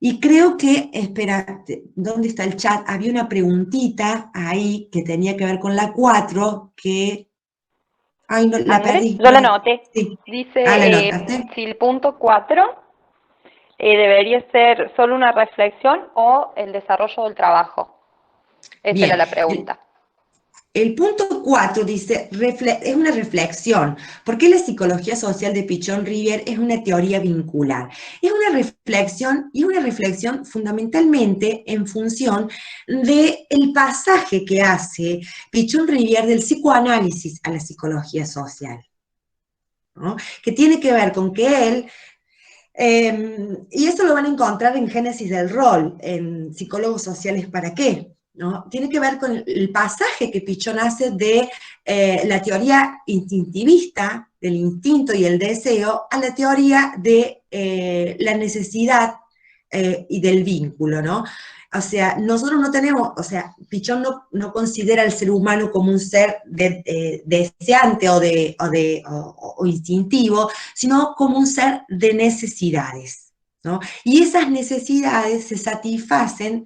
S5: Y creo que, espera, ¿dónde está el chat? Había una preguntita ahí que tenía que ver con la 4, que... Ay, no, la perdí.
S7: Yo la anoté.
S5: Sí.
S7: Dice,
S5: ¿la anotaste?
S7: si el punto 4... ¿debería ser solo una reflexión o el desarrollo del trabajo? Esa era la pregunta.
S5: El punto 4 dice, es una reflexión. ¿Por qué la psicología social de Pichon Rivière es una teoría vincular? Es una reflexión, y una reflexión fundamentalmente en función del pasaje que hace Pichon Rivière del psicoanálisis a la psicología social, ¿no? Que tiene que ver con que él... y eso lo van a encontrar en Génesis del Rol, en Psicólogos Sociales ¿para qué? ¿No? Tiene que ver con el pasaje que Pichon hace de la teoría instintivista, del instinto y el deseo, a la teoría de la necesidad y del vínculo, ¿no? O sea, nosotros no tenemos, o sea, Pichon no considera al ser humano como un ser deseante o instintivo, sino como un ser de necesidades, ¿no? Y esas necesidades se satisfacen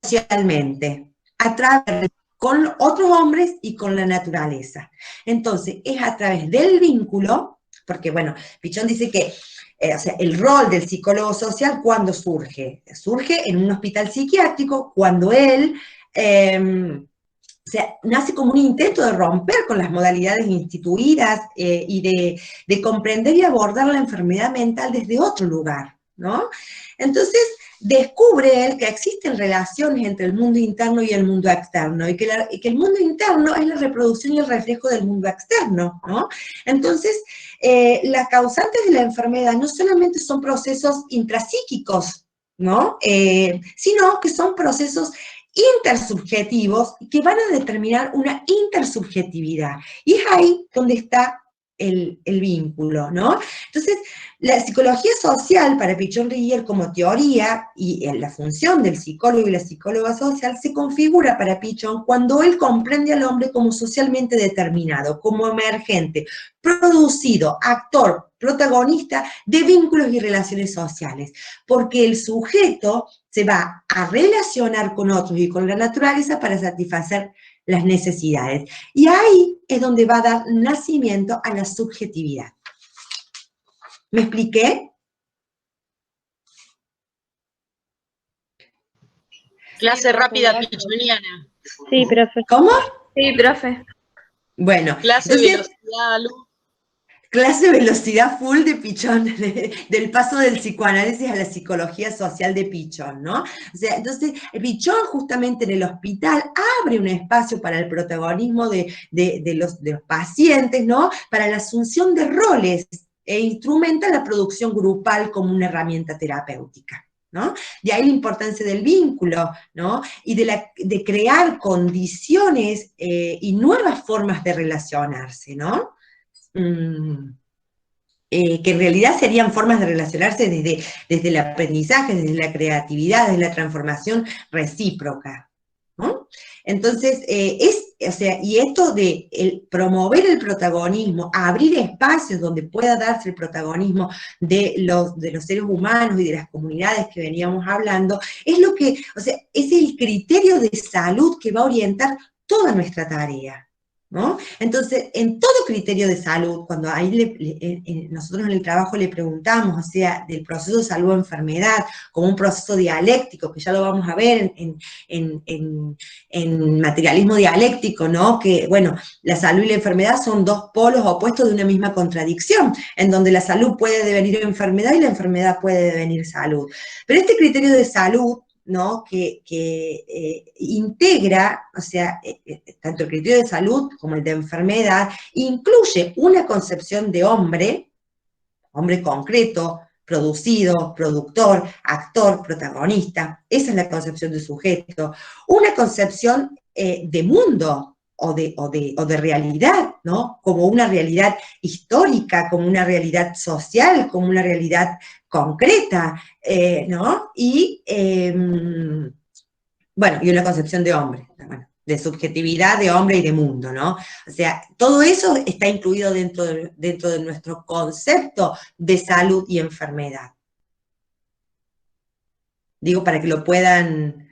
S5: socialmente, a través con otros hombres y con la naturaleza. Entonces, es a través del vínculo, porque bueno, Pichon dice que o sea, el rol del psicólogo social, ¿cuándo surge? Surge en un hospital psiquiátrico, cuando él o sea, nace como un intento de romper con las modalidades instituidas y de comprender y abordar la enfermedad mental desde otro lugar, ¿no? Entonces, descubre él que existen relaciones entre el mundo interno y el mundo externo, y que el mundo interno es la reproducción y el reflejo del mundo externo, ¿no? Entonces, las causantes de la enfermedad no solamente son procesos intrapsíquicos, ¿no? Sino que son procesos intersubjetivos que van a determinar una intersubjetividad. Y es ahí donde está el vínculo, ¿no? Entonces, la psicología social para Pichon Rivière como teoría y la función del psicólogo y la psicóloga social se configura para Pichon cuando él comprende al hombre como socialmente determinado, como emergente, producido, actor, protagonista de vínculos y relaciones sociales, porque el sujeto se va a relacionar con otros y con la naturaleza para satisfacer las necesidades. Y ahí es donde va a dar nacimiento a la subjetividad. ¿Me expliqué?
S9: Clase rápida pichoniana.
S10: Sí, profe.
S5: ¿Cómo?
S10: Sí, profe.
S5: Bueno,
S9: clase
S5: entonces,
S9: velocidad, luz.
S5: Clase velocidad full de Pichon, del paso del psicoanálisis a la psicología social de Pichon, ¿no? O sea, entonces, Pichon justamente en el hospital abre un espacio para el protagonismo de los pacientes, ¿no? Para la asunción de roles e instrumenta la producción grupal como una herramienta terapéutica, ¿no? De ahí la importancia del vínculo, ¿no? Y de crear condiciones y nuevas formas de relacionarse, ¿no? Que en realidad serían formas de relacionarse desde el aprendizaje, desde la creatividad, desde la transformación recíproca, ¿no? Entonces, y esto de promover el protagonismo, abrir espacios donde pueda darse el protagonismo de los seres humanos y de las comunidades que veníamos hablando, es lo que, es el criterio de salud que va a orientar toda nuestra tarea, ¿no? Entonces, en todo criterio de salud, cuando ahí nosotros en el trabajo le preguntamos, o sea, del proceso de salud o enfermedad, como un proceso dialéctico, que ya lo vamos a ver en materialismo dialéctico, ¿no? Que, bueno, la salud y la enfermedad son dos polos opuestos de una misma contradicción, en donde la salud puede devenir enfermedad y la enfermedad puede devenir salud. Pero este criterio de salud, ¿no? que integra, o sea, tanto el criterio de salud como el de enfermedad, incluye una concepción de hombre concreto, producido, productor, actor, protagonista, esa es la concepción de sujeto, una concepción de mundo, o de realidad, ¿no? Como una realidad histórica, como una realidad social, como una realidad concreta, ¿no? Y, bueno, y una concepción de hombre, bueno, de subjetividad de hombre y de mundo, ¿no? O sea, todo eso está incluido dentro de nuestro concepto de salud y enfermedad. Digo, para que lo puedan...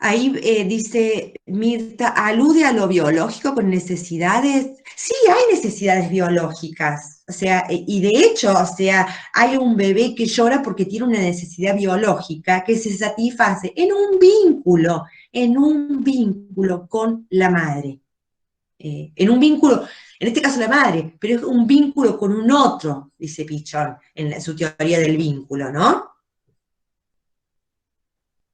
S5: Ahí dice Mirta, ¿alude a lo biológico con necesidades? Sí, hay necesidades biológicas, o sea, y de hecho, o sea, hay un bebé que llora porque tiene una necesidad biológica que se satisface en un vínculo con la madre. En un vínculo, en este caso la madre, pero es un vínculo con un otro, dice Pichon, en su teoría del vínculo, ¿no?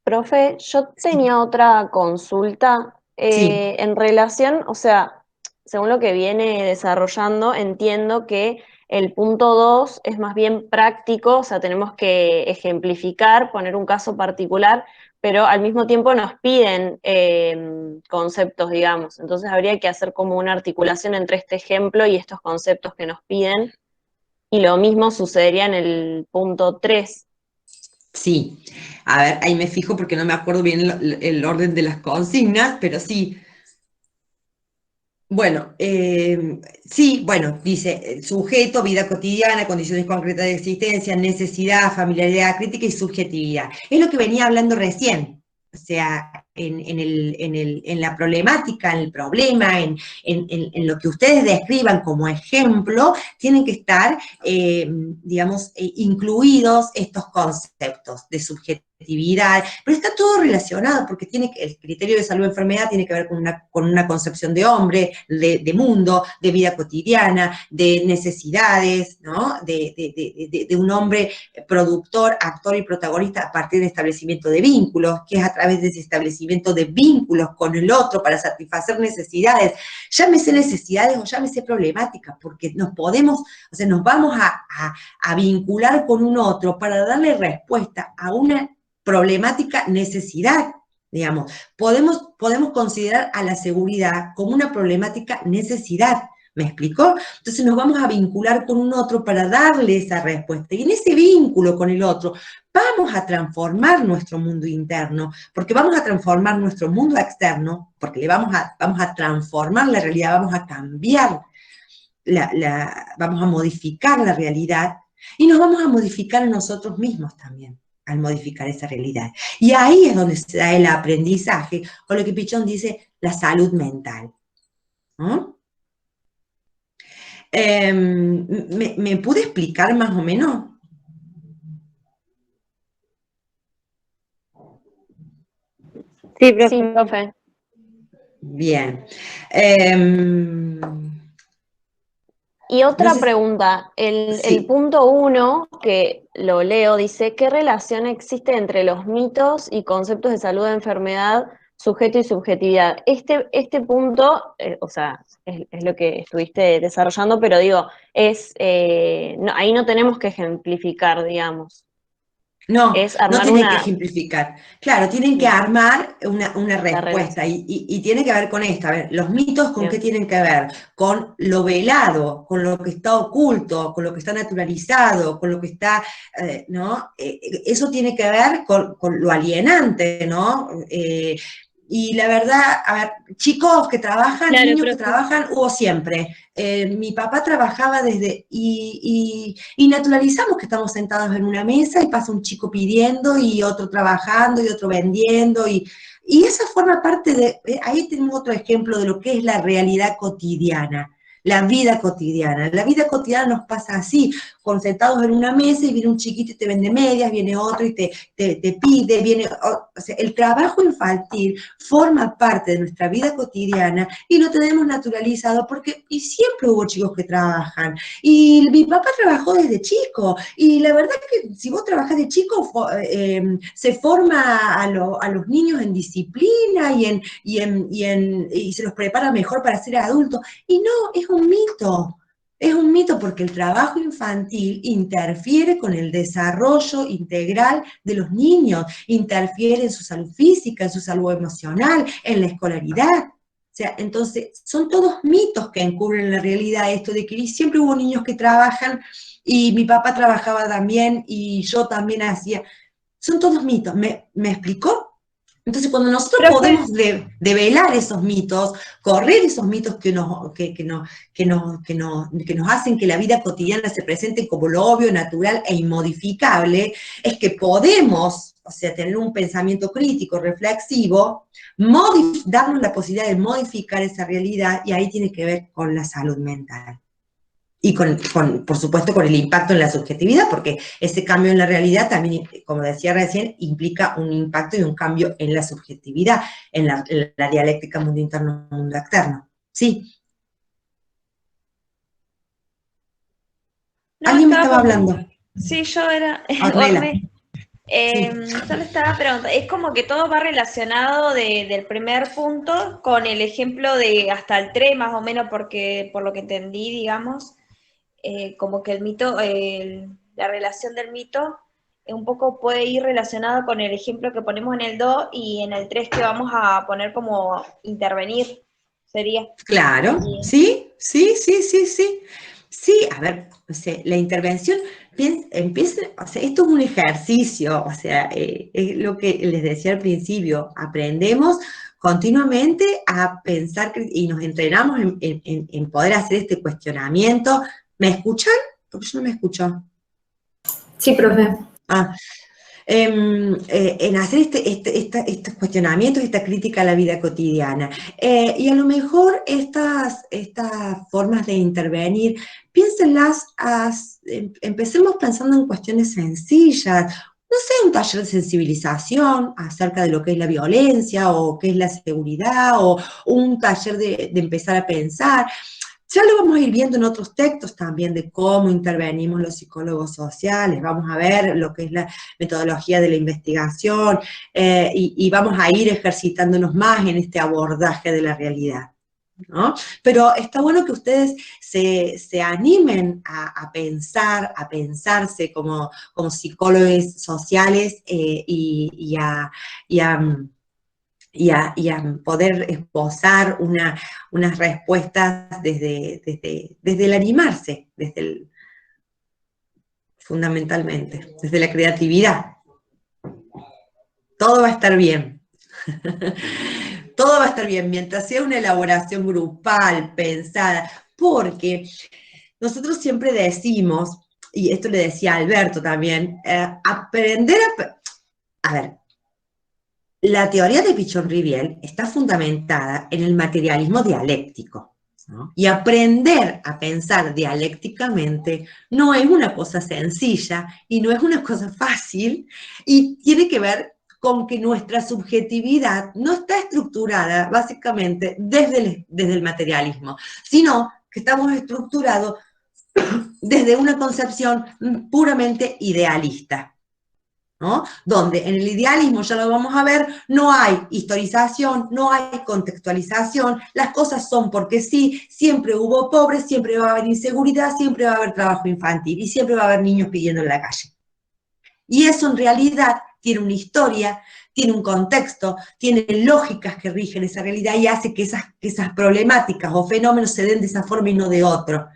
S10: Profe, yo tenía otra consulta en relación, o sea, según lo que viene desarrollando, entiendo que el punto 2 es más bien práctico, o sea, tenemos que ejemplificar, poner un caso particular, pero al mismo tiempo nos piden conceptos, digamos. Entonces habría que hacer como una articulación entre este ejemplo y estos conceptos que nos piden. Y lo mismo sucedería en el punto 3.
S5: Sí, a ver, ahí me fijo porque no me acuerdo bien el orden de las consignas, pero sí. Bueno, sí, bueno, dice sujeto, vida cotidiana, condiciones concretas de existencia, necesidad, familiaridad crítica y subjetividad. Es lo que venía hablando recién. O sea, en la problemática, en el problema, en lo que ustedes describan como ejemplo, tienen que estar, digamos, incluidos estos conceptos de subjetividad, pero está todo relacionado porque el criterio de salud-enfermedad tiene que ver con una concepción de hombre, de mundo, de vida cotidiana, de necesidades, ¿no? De un hombre productor, actor y protagonista a partir del establecimiento de vínculos, que es a través de ese establecimiento de vínculos con el otro para satisfacer necesidades, llámese necesidades o llámese problemáticas, porque nos vamos a vincular con un otro para darle respuesta a una problemática necesidad, digamos. Podemos considerar a la seguridad como una problemática necesidad, ¿me explicó? Entonces nos vamos a vincular con un otro para darle esa respuesta, y en ese vínculo con el otro vamos a transformar nuestro mundo interno, porque vamos a transformar nuestro mundo externo, porque vamos a transformar la realidad, vamos a cambiar, vamos a modificar la realidad, y nos vamos a modificar a nosotros mismos también, al modificar esa realidad. Y ahí es donde se da el aprendizaje, con lo que Pichon dice, la salud mental, ¿no? ¿Me pude explicar más o menos?
S10: Sí, profe. Sí, profe.
S5: Bien.
S10: Y otra pregunta, el punto 1, que lo leo, dice, ¿qué relación existe entre los mitos y conceptos de salud de enfermedad, sujeto y subjetividad? Este punto, o sea, es lo que estuviste desarrollando, pero digo, ahí no tenemos que ejemplificar, digamos.
S5: No, no tienen que ejemplificar. Claro, tienen que armar una respuesta y tiene que ver con esta. A ver, los mitos, ¿con qué tienen que ver? Con lo velado, con lo que está oculto, con lo que está naturalizado, con lo que está, ¿no? Eso tiene que ver con lo alienante, ¿no? Y la verdad, a ver, chicos que trabajan, claro, niños que trabajan, hubo siempre. Mi papá trabajaba y naturalizamos que estamos sentados en una mesa y pasa un chico pidiendo y otro trabajando y otro vendiendo y esa forma parte de, ahí tenemos otro ejemplo de lo que es la realidad cotidiana. La vida cotidiana. La vida cotidiana nos pasa así, con sentados en una mesa y viene un chiquito y te vende medias, viene otro y te pide, o sea, el trabajo infantil forma parte de nuestra vida cotidiana y lo tenemos naturalizado porque y siempre hubo chicos que trabajan. Y mi papá trabajó desde chico y la verdad que si vos trabajás de chico se forma a los niños en disciplina y se los prepara mejor para ser adultos. Y no, es un mito. Es un mito porque el trabajo infantil interfiere con el desarrollo integral de los niños, interfiere en su salud física, en su salud emocional, en la escolaridad. O sea, entonces, son todos mitos que encubren la realidad, esto de que siempre hubo niños que trabajan y mi papá trabajaba también y yo también hacía. Son todos mitos. ¿Me explicó? Entonces, cuando nosotros podemos develar esos mitos, correr esos mitos que nos hacen que la vida cotidiana se presente como lo obvio, natural e inmodificable, es que podemos, o sea, tener un pensamiento crítico, reflexivo, darnos la posibilidad de modificar esa realidad, y ahí tiene que ver con la salud mental. Y por supuesto, con el impacto en la subjetividad, porque ese cambio en la realidad también, como decía recién, implica un impacto y un cambio en la subjetividad, en la dialéctica mundo interno, mundo externo. Sí.
S6: No,
S5: ¿Alguien me estaba hablando?
S6: Sí, yo era... Solo estaba preguntando, es como que todo va relacionado del primer punto con el ejemplo de hasta el 3 más o menos, porque por lo que entendí, digamos, como que el mito, la relación del mito un poco puede ir relacionado con el ejemplo que ponemos en el 2 y en el 3 que vamos a poner como intervenir, sería.
S5: Claro, sí. Sí, a ver, o sea, la intervención empieza, o sea, esto es un ejercicio, o sea, es lo que les decía al principio, aprendemos continuamente a pensar y nos entrenamos en poder hacer este cuestionamiento. ¿Me escuchan? Porque yo no me escucho.
S13: Sí, profe.
S5: En hacer estos cuestionamientos, esta crítica a la vida cotidiana. Y a lo mejor estas formas de intervenir, piénsenlas, empecemos pensando en cuestiones sencillas. No sé, un taller de sensibilización acerca de lo que es la violencia o qué es la seguridad, o un taller de empezar a pensar. Ya lo vamos a ir viendo en otros textos también de cómo intervenimos los psicólogos sociales, vamos a ver lo que es la metodología de la investigación y vamos a ir ejercitándonos más en este abordaje de la realidad, ¿no? Pero está bueno que ustedes se animen a pensar, a pensarse como psicólogos sociales y a poder esbozar unas respuestas desde el animarse, fundamentalmente, desde la creatividad. Todo va a estar bien. Todo va a estar bien, mientras sea una elaboración grupal, pensada, porque nosotros siempre decimos, y esto le decía Alberto también, aprender a ver, la teoría de Pichon-Rivière está fundamentada en el materialismo dialéctico. ¿no? Y aprender a pensar dialécticamente no es una cosa sencilla y no es una cosa fácil, y tiene que ver con que nuestra subjetividad no está estructurada básicamente desde el materialismo, sino que estamos estructurados desde una concepción puramente idealista, ¿no? Donde en el idealismo, ya lo vamos a ver, no hay historización, no hay contextualización, las cosas son porque sí, siempre hubo pobres, siempre va a haber inseguridad, siempre va a haber trabajo infantil y siempre va a haber niños pidiendo en la calle. Y eso en realidad tiene una historia, tiene un contexto, tiene lógicas que rigen esa realidad y hace que esas problemáticas o fenómenos se den de esa forma y no de otro.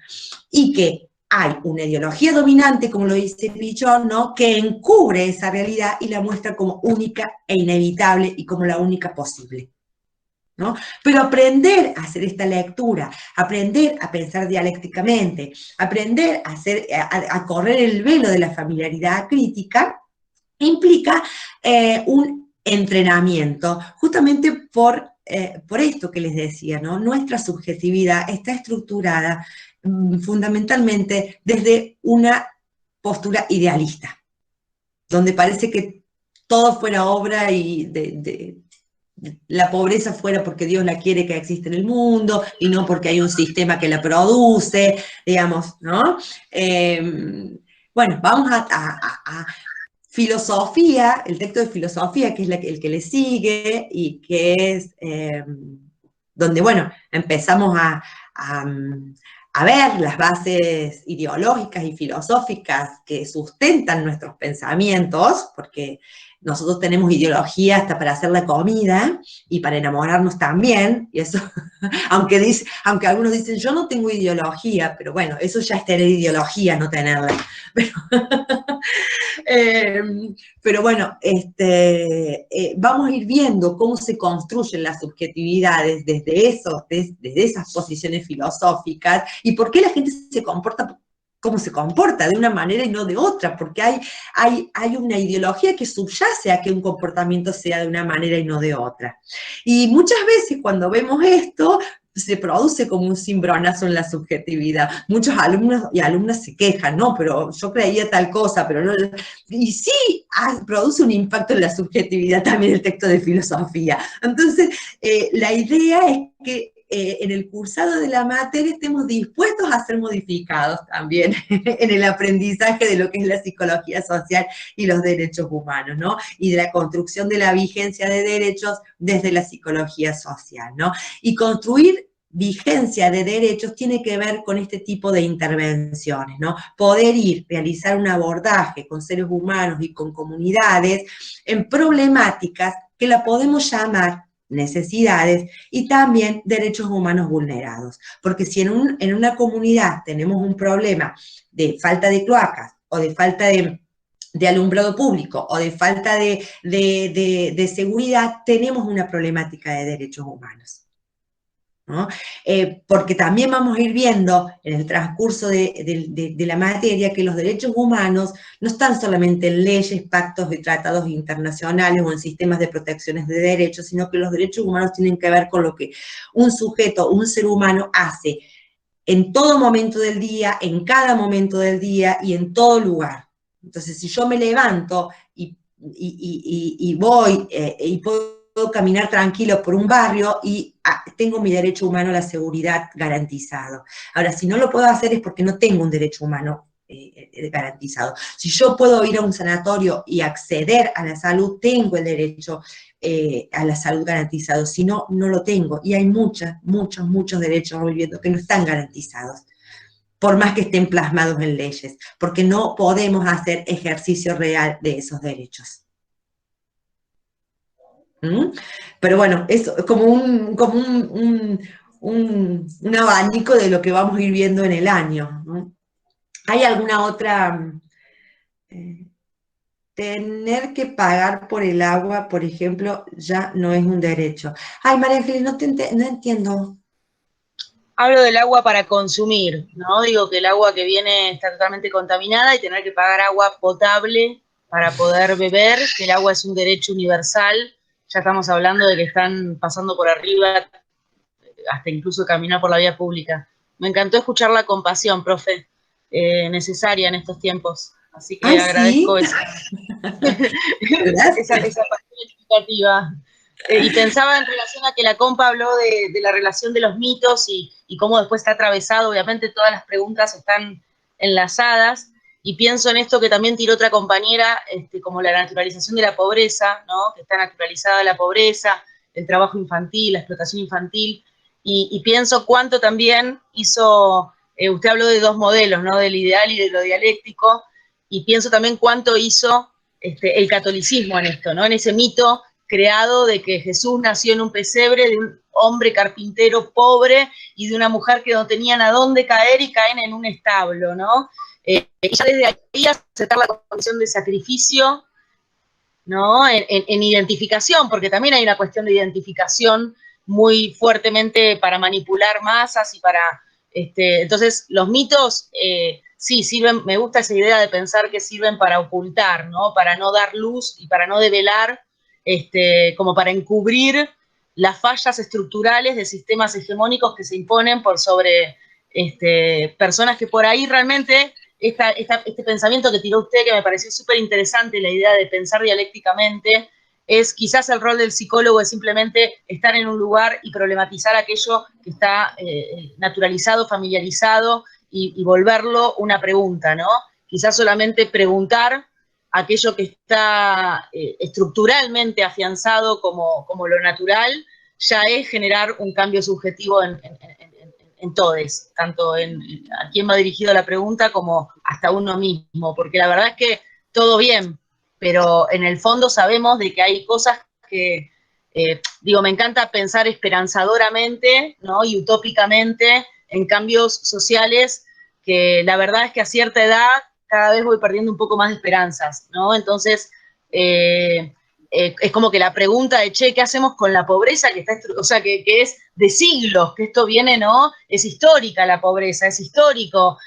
S5: Y que hay una ideología dominante, como lo dice Pichon, ¿no?, que encubre esa realidad y la muestra como única e inevitable y como la única posible, ¿no? Pero aprender a hacer esta lectura, aprender a pensar dialécticamente, aprender a correr el velo de la familiaridad crítica, implica un entrenamiento, justamente por esto que les decía, ¿no? Nuestra subjetividad está estructurada fundamentalmente desde una postura idealista, donde parece que todo fuera obra y la pobreza fuera porque Dios la quiere que existe en el mundo y no porque hay un sistema que la produce, digamos, ¿no? Bueno, vamos a filosofía, el texto de filosofía, que es el que le sigue y que es donde, bueno, empezamos a ver las bases ideológicas y filosóficas que sustentan nuestros pensamientos, porque nosotros tenemos ideología hasta para hacer la comida y para enamorarnos también, y eso, aunque algunos dicen, yo no tengo ideología, pero bueno, eso ya es tener ideología, no tenerla. Pero bueno, vamos a ir viendo cómo se construyen las subjetividades desde esas posiciones filosóficas y por qué la gente se comporta como se comporta, de una manera y no de otra, porque hay una ideología que subyace a que un comportamiento sea de una manera y no de otra. Y muchas veces cuando vemos esto, se produce como un cimbronazo en la subjetividad. Muchos alumnos y alumnas se quejan, no, pero yo creía tal cosa, pero no. Y sí, produce un impacto en la subjetividad también el texto de filosofía. Entonces, la idea es que en el cursado de la materia estemos dispuestos a ser modificados también en el aprendizaje de lo que es la psicología social y los derechos humanos, ¿no? Y de la construcción de la vigencia de derechos desde la psicología social, ¿no? Y construir vigencia de derechos tiene que ver con este tipo de intervenciones, ¿no? Poder realizar un abordaje con seres humanos y con comunidades en problemáticas que la podemos llamar necesidades y también derechos humanos vulnerados. Porque si en una comunidad tenemos un problema de falta de cloacas o de falta de alumbrado público o de falta de seguridad, tenemos una problemática de derechos humanos, ¿no? Porque también vamos a ir viendo en el transcurso de la materia que los derechos humanos no están solamente en leyes, pactos y tratados internacionales o en sistemas de protecciones de derechos, sino que los derechos humanos tienen que ver con lo que un sujeto, un ser humano hace en todo momento del día, en cada momento del día y en todo lugar. Entonces, si yo me levanto y voy y puedo caminar tranquilo por un barrio y tengo mi derecho humano a la seguridad garantizado. Ahora, si no lo puedo hacer es porque no tengo un derecho humano garantizado. Si yo puedo ir a un sanatorio y acceder a la salud, tengo el derecho a la salud garantizado. Si no, no lo tengo. Y hay muchos derechos viviendo que no están garantizados, por más que estén plasmados en leyes, porque no podemos hacer ejercicio real de esos derechos. Pero bueno, es como un abanico de lo que vamos a ir viendo en el año, ¿no? ¿Hay alguna otra? Tener que pagar por el agua, por ejemplo, ya no es un derecho. Ay, María Ángeles, no entiendo.
S9: Hablo del agua para consumir, ¿no? Digo que el agua que viene está totalmente contaminada y tener que pagar agua potable para poder beber, que el agua es un derecho universal. Ya estamos hablando de que están pasando por arriba hasta incluso caminar por la vía pública. Me encantó escuchar la compasión, profe, necesaria en estos tiempos. Así que agradezco esa parte explicativa. Y pensaba en relación a que la compa habló de la relación de los mitos y cómo después está atravesado, obviamente todas las preguntas están enlazadas, y pienso en esto que también tiró otra compañera, como la naturalización de la pobreza, ¿no? Que está naturalizada la pobreza, el trabajo infantil, la explotación infantil, y pienso cuánto también hizo, usted habló de dos modelos, ¿no? Del ideal y de lo dialéctico, y pienso también cuánto hizo el catolicismo en esto, ¿no? En ese mito creado de que Jesús nació en un pesebre de un hombre carpintero pobre y de una mujer que no tenían a dónde caer y caen en un establo, ¿no? Y ya desde ahí aceptar la condición de sacrificio, ¿no? En identificación, porque también hay una cuestión de identificación muy fuertemente para manipular masas y para... entonces, los mitos sí sirven, me gusta esa idea de pensar que sirven para ocultar, ¿no? Para no dar luz y para no develar, como para encubrir las fallas estructurales de sistemas hegemónicos que se imponen por sobre personas que por ahí realmente, este pensamiento que tiró usted, que me pareció súper interesante, la idea de pensar dialécticamente, es quizás el rol del psicólogo es simplemente estar en un lugar y problematizar aquello que está naturalizado, familiarizado, y volverlo una pregunta, ¿no? Quizás solamente preguntar aquello que está estructuralmente afianzado como lo natural, ya es generar un cambio subjetivo en todos, tanto a quién va dirigido la pregunta como hasta uno mismo, porque la verdad es que todo bien, pero en el fondo sabemos de que hay cosas que, me encanta pensar esperanzadoramente, ¿no? Y utópicamente en cambios sociales que la verdad es que a cierta edad cada vez voy perdiendo un poco más de esperanzas, ¿no? Entonces, es como que la pregunta de, che, ¿qué hacemos con la pobreza? Que es de siglos, que esto viene, ¿no? Es histórica la pobreza, es histórico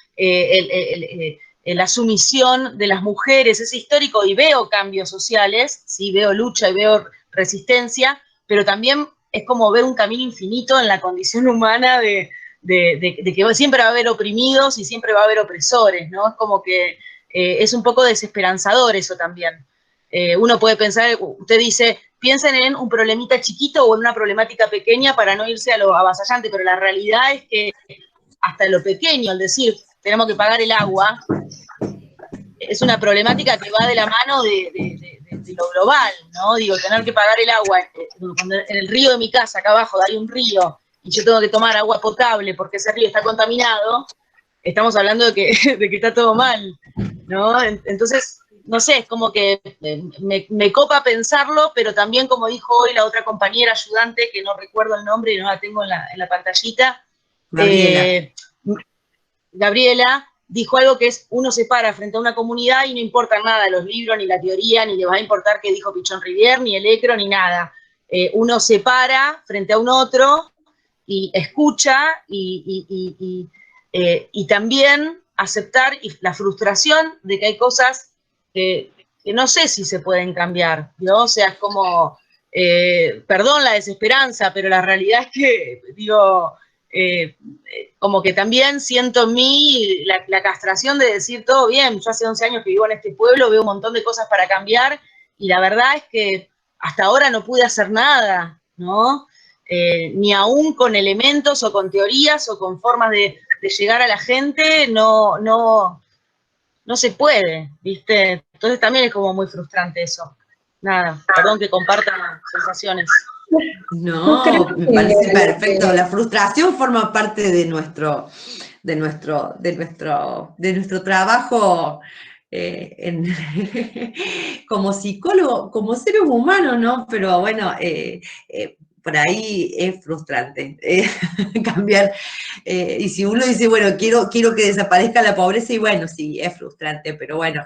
S9: la sumisión de las mujeres, es histórico, y veo cambios sociales, sí, veo lucha y veo resistencia, pero también es como ver un camino infinito en la condición humana de que siempre va a haber oprimidos y siempre va a haber opresores, ¿no? Es como que es un poco desesperanzador eso también. Uno puede pensar, usted dice, piensen en un problemita chiquito o en una problemática pequeña para no irse a lo avasallante, pero la realidad es que hasta lo pequeño, al decir, tenemos que pagar el agua, es una problemática que va de la mano de lo global, ¿no? Digo, tener que pagar el agua, cuando en el río de mi casa, acá abajo, hay un río, y yo tengo que tomar agua potable porque ese río está contaminado, estamos hablando de que está todo mal, ¿no? Entonces, no sé, es como que me copa pensarlo, pero también, como dijo hoy la otra compañera ayudante, que no recuerdo el nombre y no la tengo en la pantallita, Gabriela, dijo algo que es, uno se para frente a una comunidad y no importa nada los libros, ni la teoría, ni le va a importar qué dijo Pichón Rivière, ni el ECRO, ni nada. Uno se para frente a un otro y escucha y también aceptar la frustración de que hay cosas que no sé si se pueden cambiar, ¿no? O sea, es como, perdón la desesperanza, pero la realidad es que, digo, como que también siento en mí la castración de decir, todo bien, yo hace 11 años que vivo en este pueblo, veo un montón de cosas para cambiar, y la verdad es que hasta ahora no pude hacer nada, ¿no? Ni aún con elementos o con teorías o con formas de llegar a la gente, no se puede, ¿viste? Entonces también es como muy frustrante eso. Nada, perdón que compartan sensaciones.
S5: No, me parece perfecto. La frustración forma parte de nuestro trabajo como psicólogo, como seres humanos, ¿no? Pero bueno, por ahí es frustrante cambiar. Y si uno dice, bueno, quiero que desaparezca la pobreza, y bueno, sí, es frustrante, pero bueno,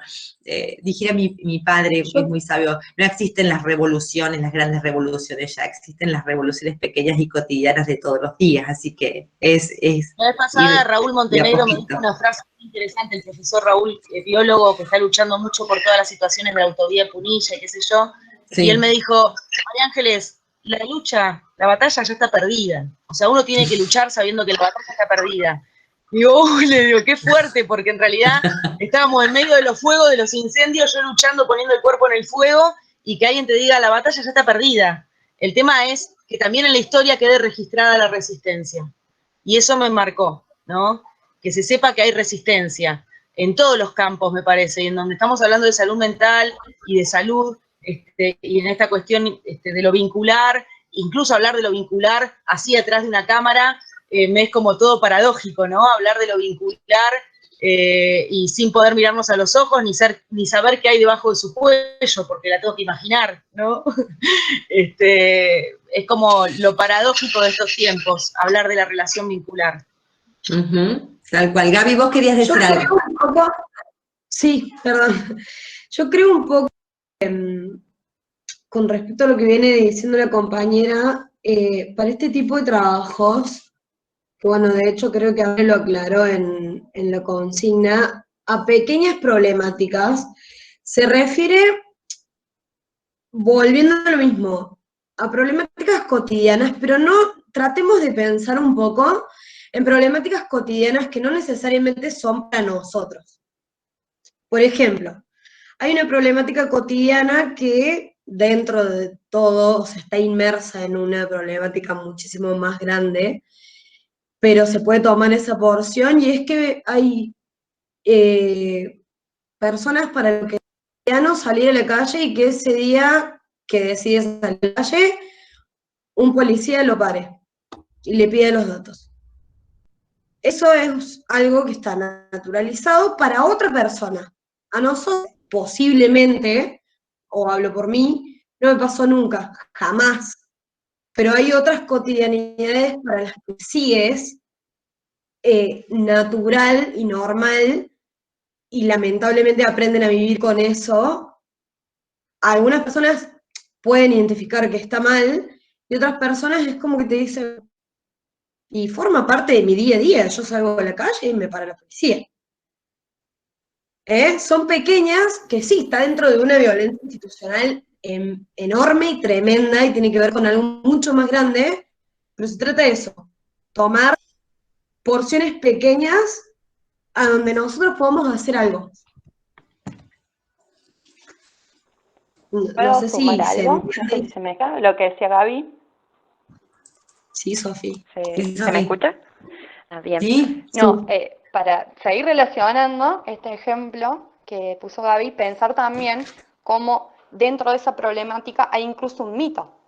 S5: dijera mi padre, que es muy sabio, no existen las revoluciones, las grandes revoluciones, ya existen las revoluciones pequeñas y cotidianas de todos los días, así que es la vez pasada
S9: Raúl Montenegro me dijo una frase muy interesante, el profesor Raúl, biólogo, que está luchando mucho por todas las situaciones de autovía Punilla y qué sé yo, sí. Y él me dijo, María Ángeles, la lucha la batalla ya está perdida. O sea, uno tiene que luchar sabiendo que la batalla está perdida. Digo, le digo, qué fuerte, porque en realidad estábamos en medio de los fuegos, de los incendios, yo luchando, poniendo el cuerpo en el fuego, y que alguien te diga, la batalla ya está perdida. El tema es que también en la historia quede registrada la resistencia. Y eso me marcó, ¿no? Que se sepa que hay resistencia en todos los campos, me parece, y en donde estamos hablando de salud mental y de salud, y en esta cuestión de lo vincular, incluso hablar de lo vincular así atrás de una cámara, me es como todo paradójico, ¿no? Hablar de lo vincular y sin poder mirarnos a los ojos ni saber qué hay debajo de su cuello, porque la tengo que imaginar, ¿no? Es como lo paradójico de estos tiempos, hablar de la relación vincular.
S5: Tal cual. Gaby, vos querías decir algo.
S11: Sí, perdón. Yo creo un poco, con respecto a lo que viene diciendo la compañera, para este tipo de trabajos, que bueno, de hecho creo que ahora lo aclaró en la consigna, a pequeñas problemáticas, se refiere, volviendo a lo mismo, a problemáticas cotidianas, pero no tratemos de pensar un poco en problemáticas cotidianas que no necesariamente son para nosotros. Por ejemplo, hay una problemática cotidiana que dentro de todo está inmersa en una problemática muchísimo más grande, pero se puede tomar esa porción, y es que hay personas para lo que no salir a la calle y que ese día que decide salir a la calle, un policía lo pare y le pide los datos. Eso es algo que está naturalizado para otra persona. A nosotros, posiblemente, o hablo por mí, no me pasó nunca, jamás. Pero hay otras cotidianidades para las que sí es natural y normal, y lamentablemente aprenden a vivir con eso. Algunas personas pueden identificar que está mal, y otras personas es como que te dicen, y forma parte de mi día a día, yo salgo a la calle y me para la policía. Son pequeñas, que sí, está dentro de una violencia institucional enorme y tremenda, y tiene que ver con algo mucho más grande, pero se trata de eso, tomar porciones pequeñas a donde nosotros podamos hacer algo.
S7: ¿Puedo sumar algo? No sé si se me cae lo que decía Gaby.
S11: Sí, Sofi.
S7: ¿Se me escucha? Ah, bien.
S5: Sí.
S7: No, para seguir relacionando este ejemplo que puso Gaby, pensar también cómo dentro de esa problemática hay incluso un mito.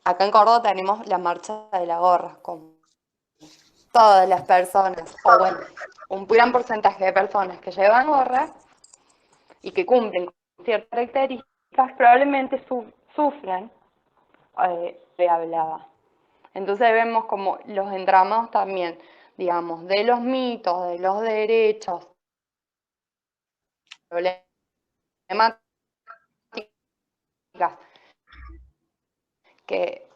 S7: Acá en Córdoba tenemos la marcha de la gorra, con todas las personas, o bueno, un gran porcentaje de personas que llevan gorra y que cumplen con ciertas características, probablemente sufran de hablada. Entonces vemos como los entramados también, digamos, de los mitos, de los derechos, problemáticas, que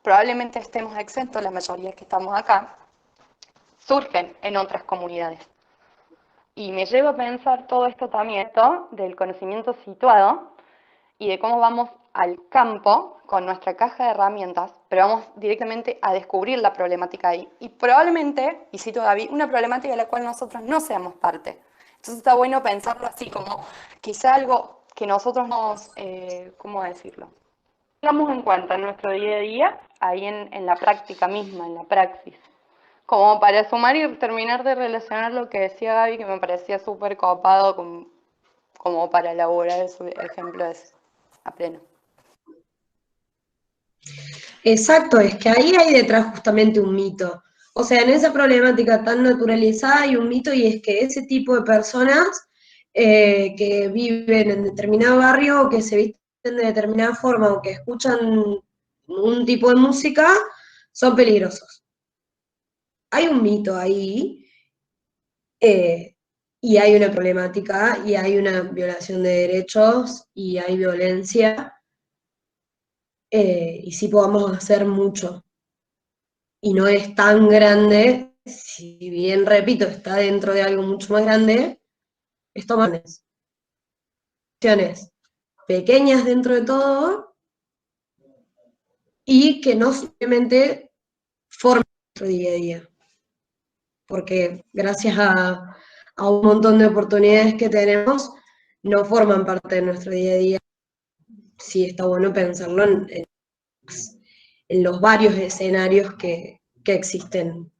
S7: probablemente estemos exentos, la mayoría que estamos acá, surgen en otras comunidades. Y me llevo a pensar todo esto también, del conocimiento situado y de cómo vamos al campo con nuestra caja de herramientas, pero vamos directamente a descubrir la problemática ahí. Y probablemente, y cito a David, una problemática de la cual nosotros no seamos parte. Entonces está bueno pensarlo así, como quizá algo que nosotros nos, ¿cómo decirlo? Tengamos en cuenta en nuestro día a día, ahí en la práctica misma, en la praxis. Como para sumar y terminar de relacionar lo que decía Gaby, que me parecía súper copado como para elaborar su ejemplo a pleno.
S11: Exacto, es que ahí hay detrás justamente un mito. O sea, en esa problemática tan naturalizada hay un mito, y es que ese tipo de personas que viven en determinado barrio, o que se visten de determinada forma, o que escuchan un tipo de música, son peligrosos. Hay un mito ahí, y hay una problemática, y hay una violación de derechos, y hay violencia, y sí podamos hacer mucho. Y no es tan grande, si bien, repito, está dentro de algo mucho más grande, es tomar acciones pequeñas dentro de todo, y que no simplemente formen nuestro día a día. Porque gracias a un montón de oportunidades que tenemos, no forman parte de nuestro día a día. Sí, está bueno pensarlo en los varios escenarios que existen.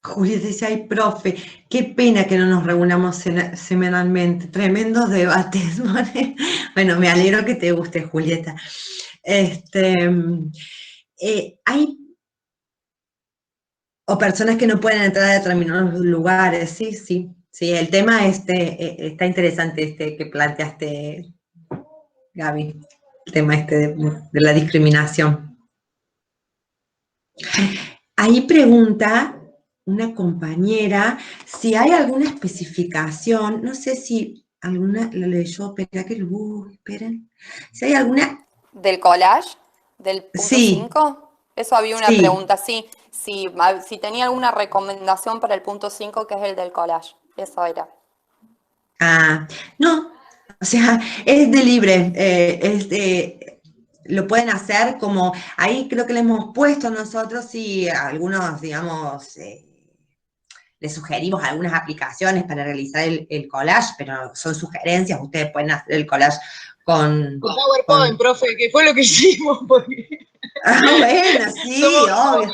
S5: Julieta dice, ay, profe, qué pena que no nos reunamos semanalmente. Tremendos debates. Bueno, me alegro que te guste, Julieta. Hay o personas que no pueden entrar a determinados lugares, sí. El tema está interesante que planteaste, Gaby, el tema de la discriminación. Ahí pregunta una compañera si hay alguna especificación, no sé si alguna lo leyó, esperen, si hay alguna...
S4: ¿Del collage? ¿Del punto 5? Eso había una pregunta, sí. Si tenía alguna recomendación para el punto 5, que es el del collage. Eso era.
S5: No, o sea, es de libre, lo pueden hacer como, ahí creo que le hemos puesto nosotros, y algunos, digamos, les sugerimos algunas aplicaciones para realizar el collage, pero son sugerencias, ustedes pueden hacer el collage con
S9: PowerPoint, profe, que fue lo que hicimos. Porque...
S5: bueno, sí, obvio.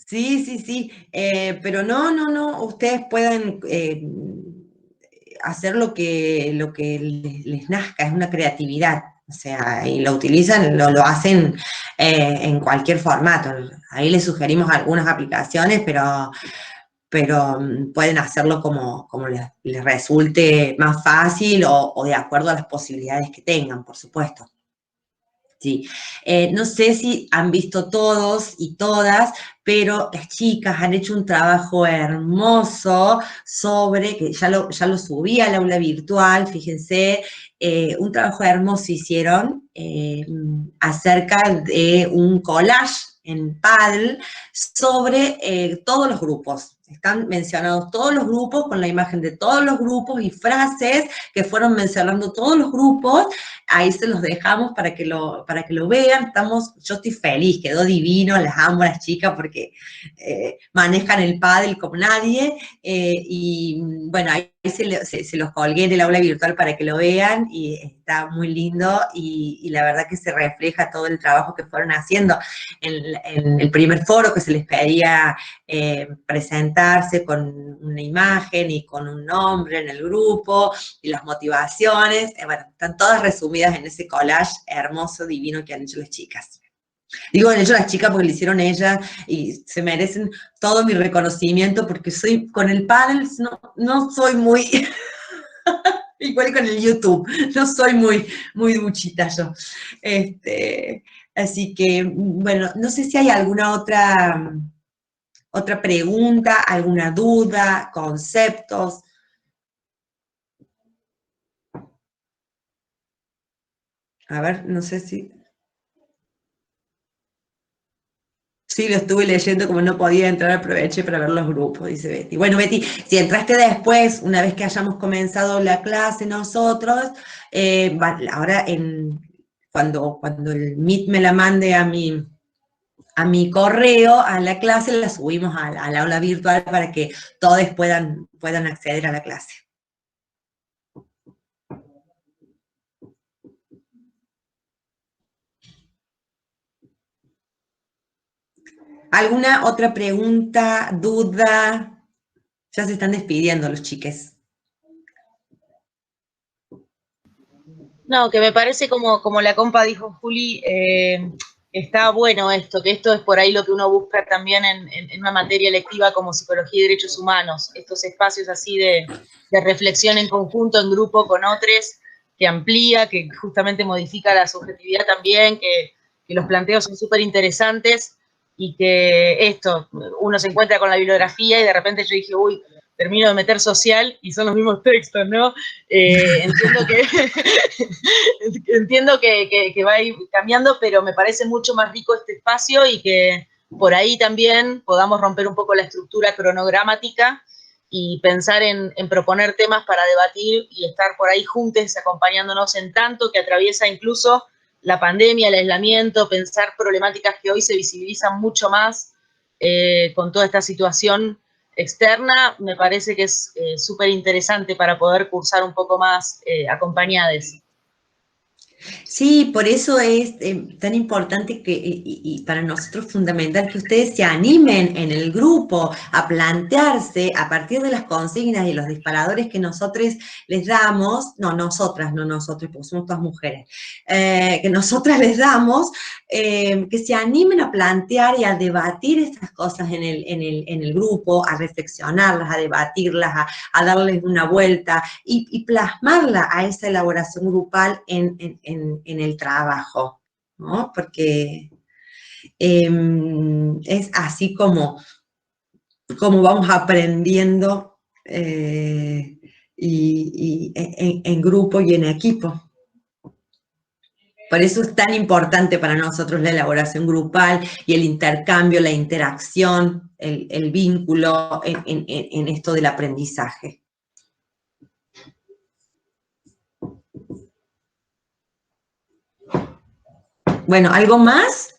S5: Sí, pero no, ustedes pueden hacer lo que les nazca, es una creatividad, o sea, y lo utilizan, lo hacen en cualquier formato. Ahí les sugerimos algunas aplicaciones, pero pueden hacerlo como les resulte más fácil o de acuerdo a las posibilidades que tengan, por supuesto. Sí, no sé si han visto todos y todas, pero las chicas han hecho un trabajo hermoso sobre, que ya lo subí al aula virtual, fíjense, un trabajo hermoso hicieron acerca de un collage en Paddle sobre todos los grupos. Están mencionados todos los grupos con la imagen de todos los grupos y frases que fueron mencionando todos los grupos. Ahí se los dejamos para que lo vean. Yo estoy feliz, quedó divino, las amo a las chicas porque manejan el pádel como nadie. Y bueno, ahí se los colgué en el aula virtual para que lo vean y está muy lindo y la verdad que se refleja todo el trabajo que fueron haciendo en el primer foro que se les pedía presentarse con una imagen y con un nombre en el grupo y las motivaciones, bueno, están todas resumidas en ese collage hermoso, divino que han hecho las chicas. Digo, han hecho las chicas porque lo hicieron ellas y se merecen todo mi reconocimiento porque con el pádel no soy muy... igual con el YouTube, no soy muy duchita yo. Así que, bueno, no sé si hay alguna otra pregunta, alguna duda, conceptos. A ver, no sé si... Sí, lo estuve leyendo, como no podía entrar, aproveché para ver los grupos, dice Betty. Bueno, Betty, si entraste después, una vez que hayamos comenzado la clase nosotros, ahora cuando el Meet me la mande a mi correo, a la clase, la subimos al aula virtual para que todos puedan acceder a la clase. ¿Alguna otra pregunta, duda? Ya se están despidiendo los chiques.
S9: No, que me parece como la compa dijo Juli, está bueno esto, que esto es por ahí lo que uno busca también en una materia electiva como Psicología y Derechos Humanos, estos espacios así de reflexión en conjunto, en grupo con otros, que amplía, que justamente modifica la subjetividad también, que los planteos son súper interesantes y que uno se encuentra con la bibliografía y de repente yo dije, uy, termino de meter social y son los mismos textos, ¿no? Entiendo que va a ir cambiando, pero me parece mucho más rico este espacio y que por ahí también podamos romper un poco la estructura cronogramática y pensar en proponer temas para debatir y estar por ahí juntos acompañándonos en tanto que atraviesa incluso la pandemia, el aislamiento, pensar problemáticas que hoy se visibilizan mucho más con toda esta situación externa, me parece que es súper interesante para poder cursar un poco más acompañadas.
S5: Sí, por eso es tan importante que, y para nosotros fundamental que ustedes se animen en el grupo a plantearse a partir de las consignas y los disparadores que nosotros les damos, no nosotros, porque somos todas mujeres, que nosotras les damos, que se animen a plantear y a debatir estas cosas en el grupo, a reflexionarlas, a debatirlas, a darles una vuelta y plasmarla a esa elaboración grupal en el trabajo, ¿no? Porque es así como vamos aprendiendo en grupo y en equipo. Por eso es tan importante para nosotros la elaboración grupal y el intercambio, la interacción, el vínculo en esto del aprendizaje. Bueno, ¿algo más?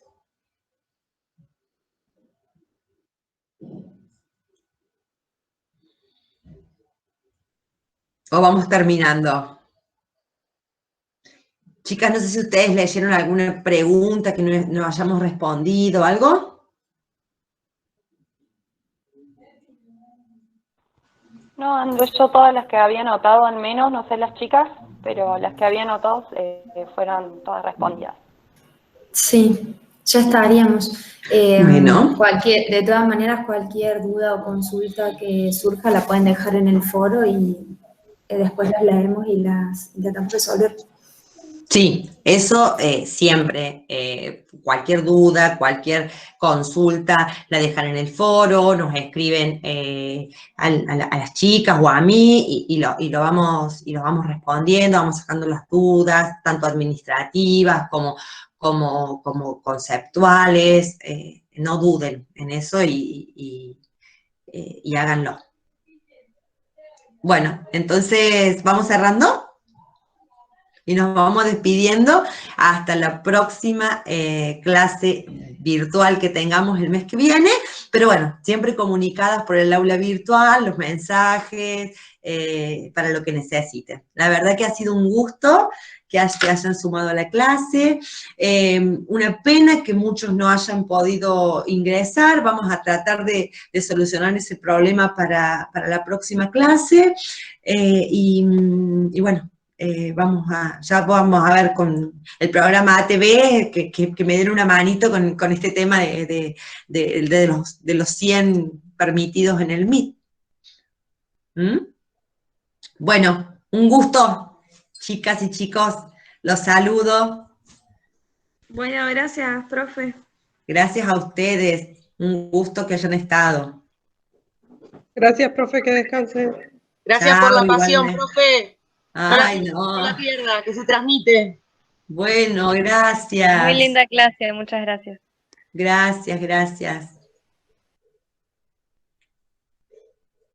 S5: ¿O vamos terminando? Chicas, no sé si ustedes leyeron alguna pregunta que no hayamos respondido, ¿algo?
S4: No, Andrés, yo todas las que había anotado al menos, no sé las chicas, pero las que había anotado fueron todas respondidas.
S13: Sí, ya estaríamos.
S5: Bueno.
S13: De todas maneras, cualquier duda o consulta que surja la pueden dejar en el foro y después las leemos y las intentamos resolver.
S5: Sí, eso siempre, cualquier duda, cualquier consulta, la dejan en el foro, nos escriben a las chicas o a mí y lo vamos respondiendo, vamos sacando las dudas, tanto administrativas como conceptuales, no duden en eso y háganlo. Bueno, entonces, ¿vamos cerrando? Y nos vamos despidiendo hasta la próxima clase virtual que tengamos el mes que viene, pero bueno, siempre comunicadas por el aula virtual, los mensajes, para lo que necesiten. La verdad que ha sido un gusto que hayan sumado a la clase, una pena que muchos no hayan podido ingresar, vamos a tratar de solucionar ese problema para la próxima clase, y bueno, ya vamos a ver con el programa ATV que me den una manito con este tema de los 100 permitidos en el Meet. Bueno, un gusto, chicas y chicos, los saludo.
S11: Bueno, gracias, profe.
S5: Gracias a ustedes, un gusto que hayan estado.
S1: Gracias, profe, que descansen.
S9: Gracias por la pasión, profe.
S5: Ay,
S9: no la pierda, que se transmite.
S5: Bueno, gracias.
S10: Muy linda clase, muchas gracias.
S5: Gracias.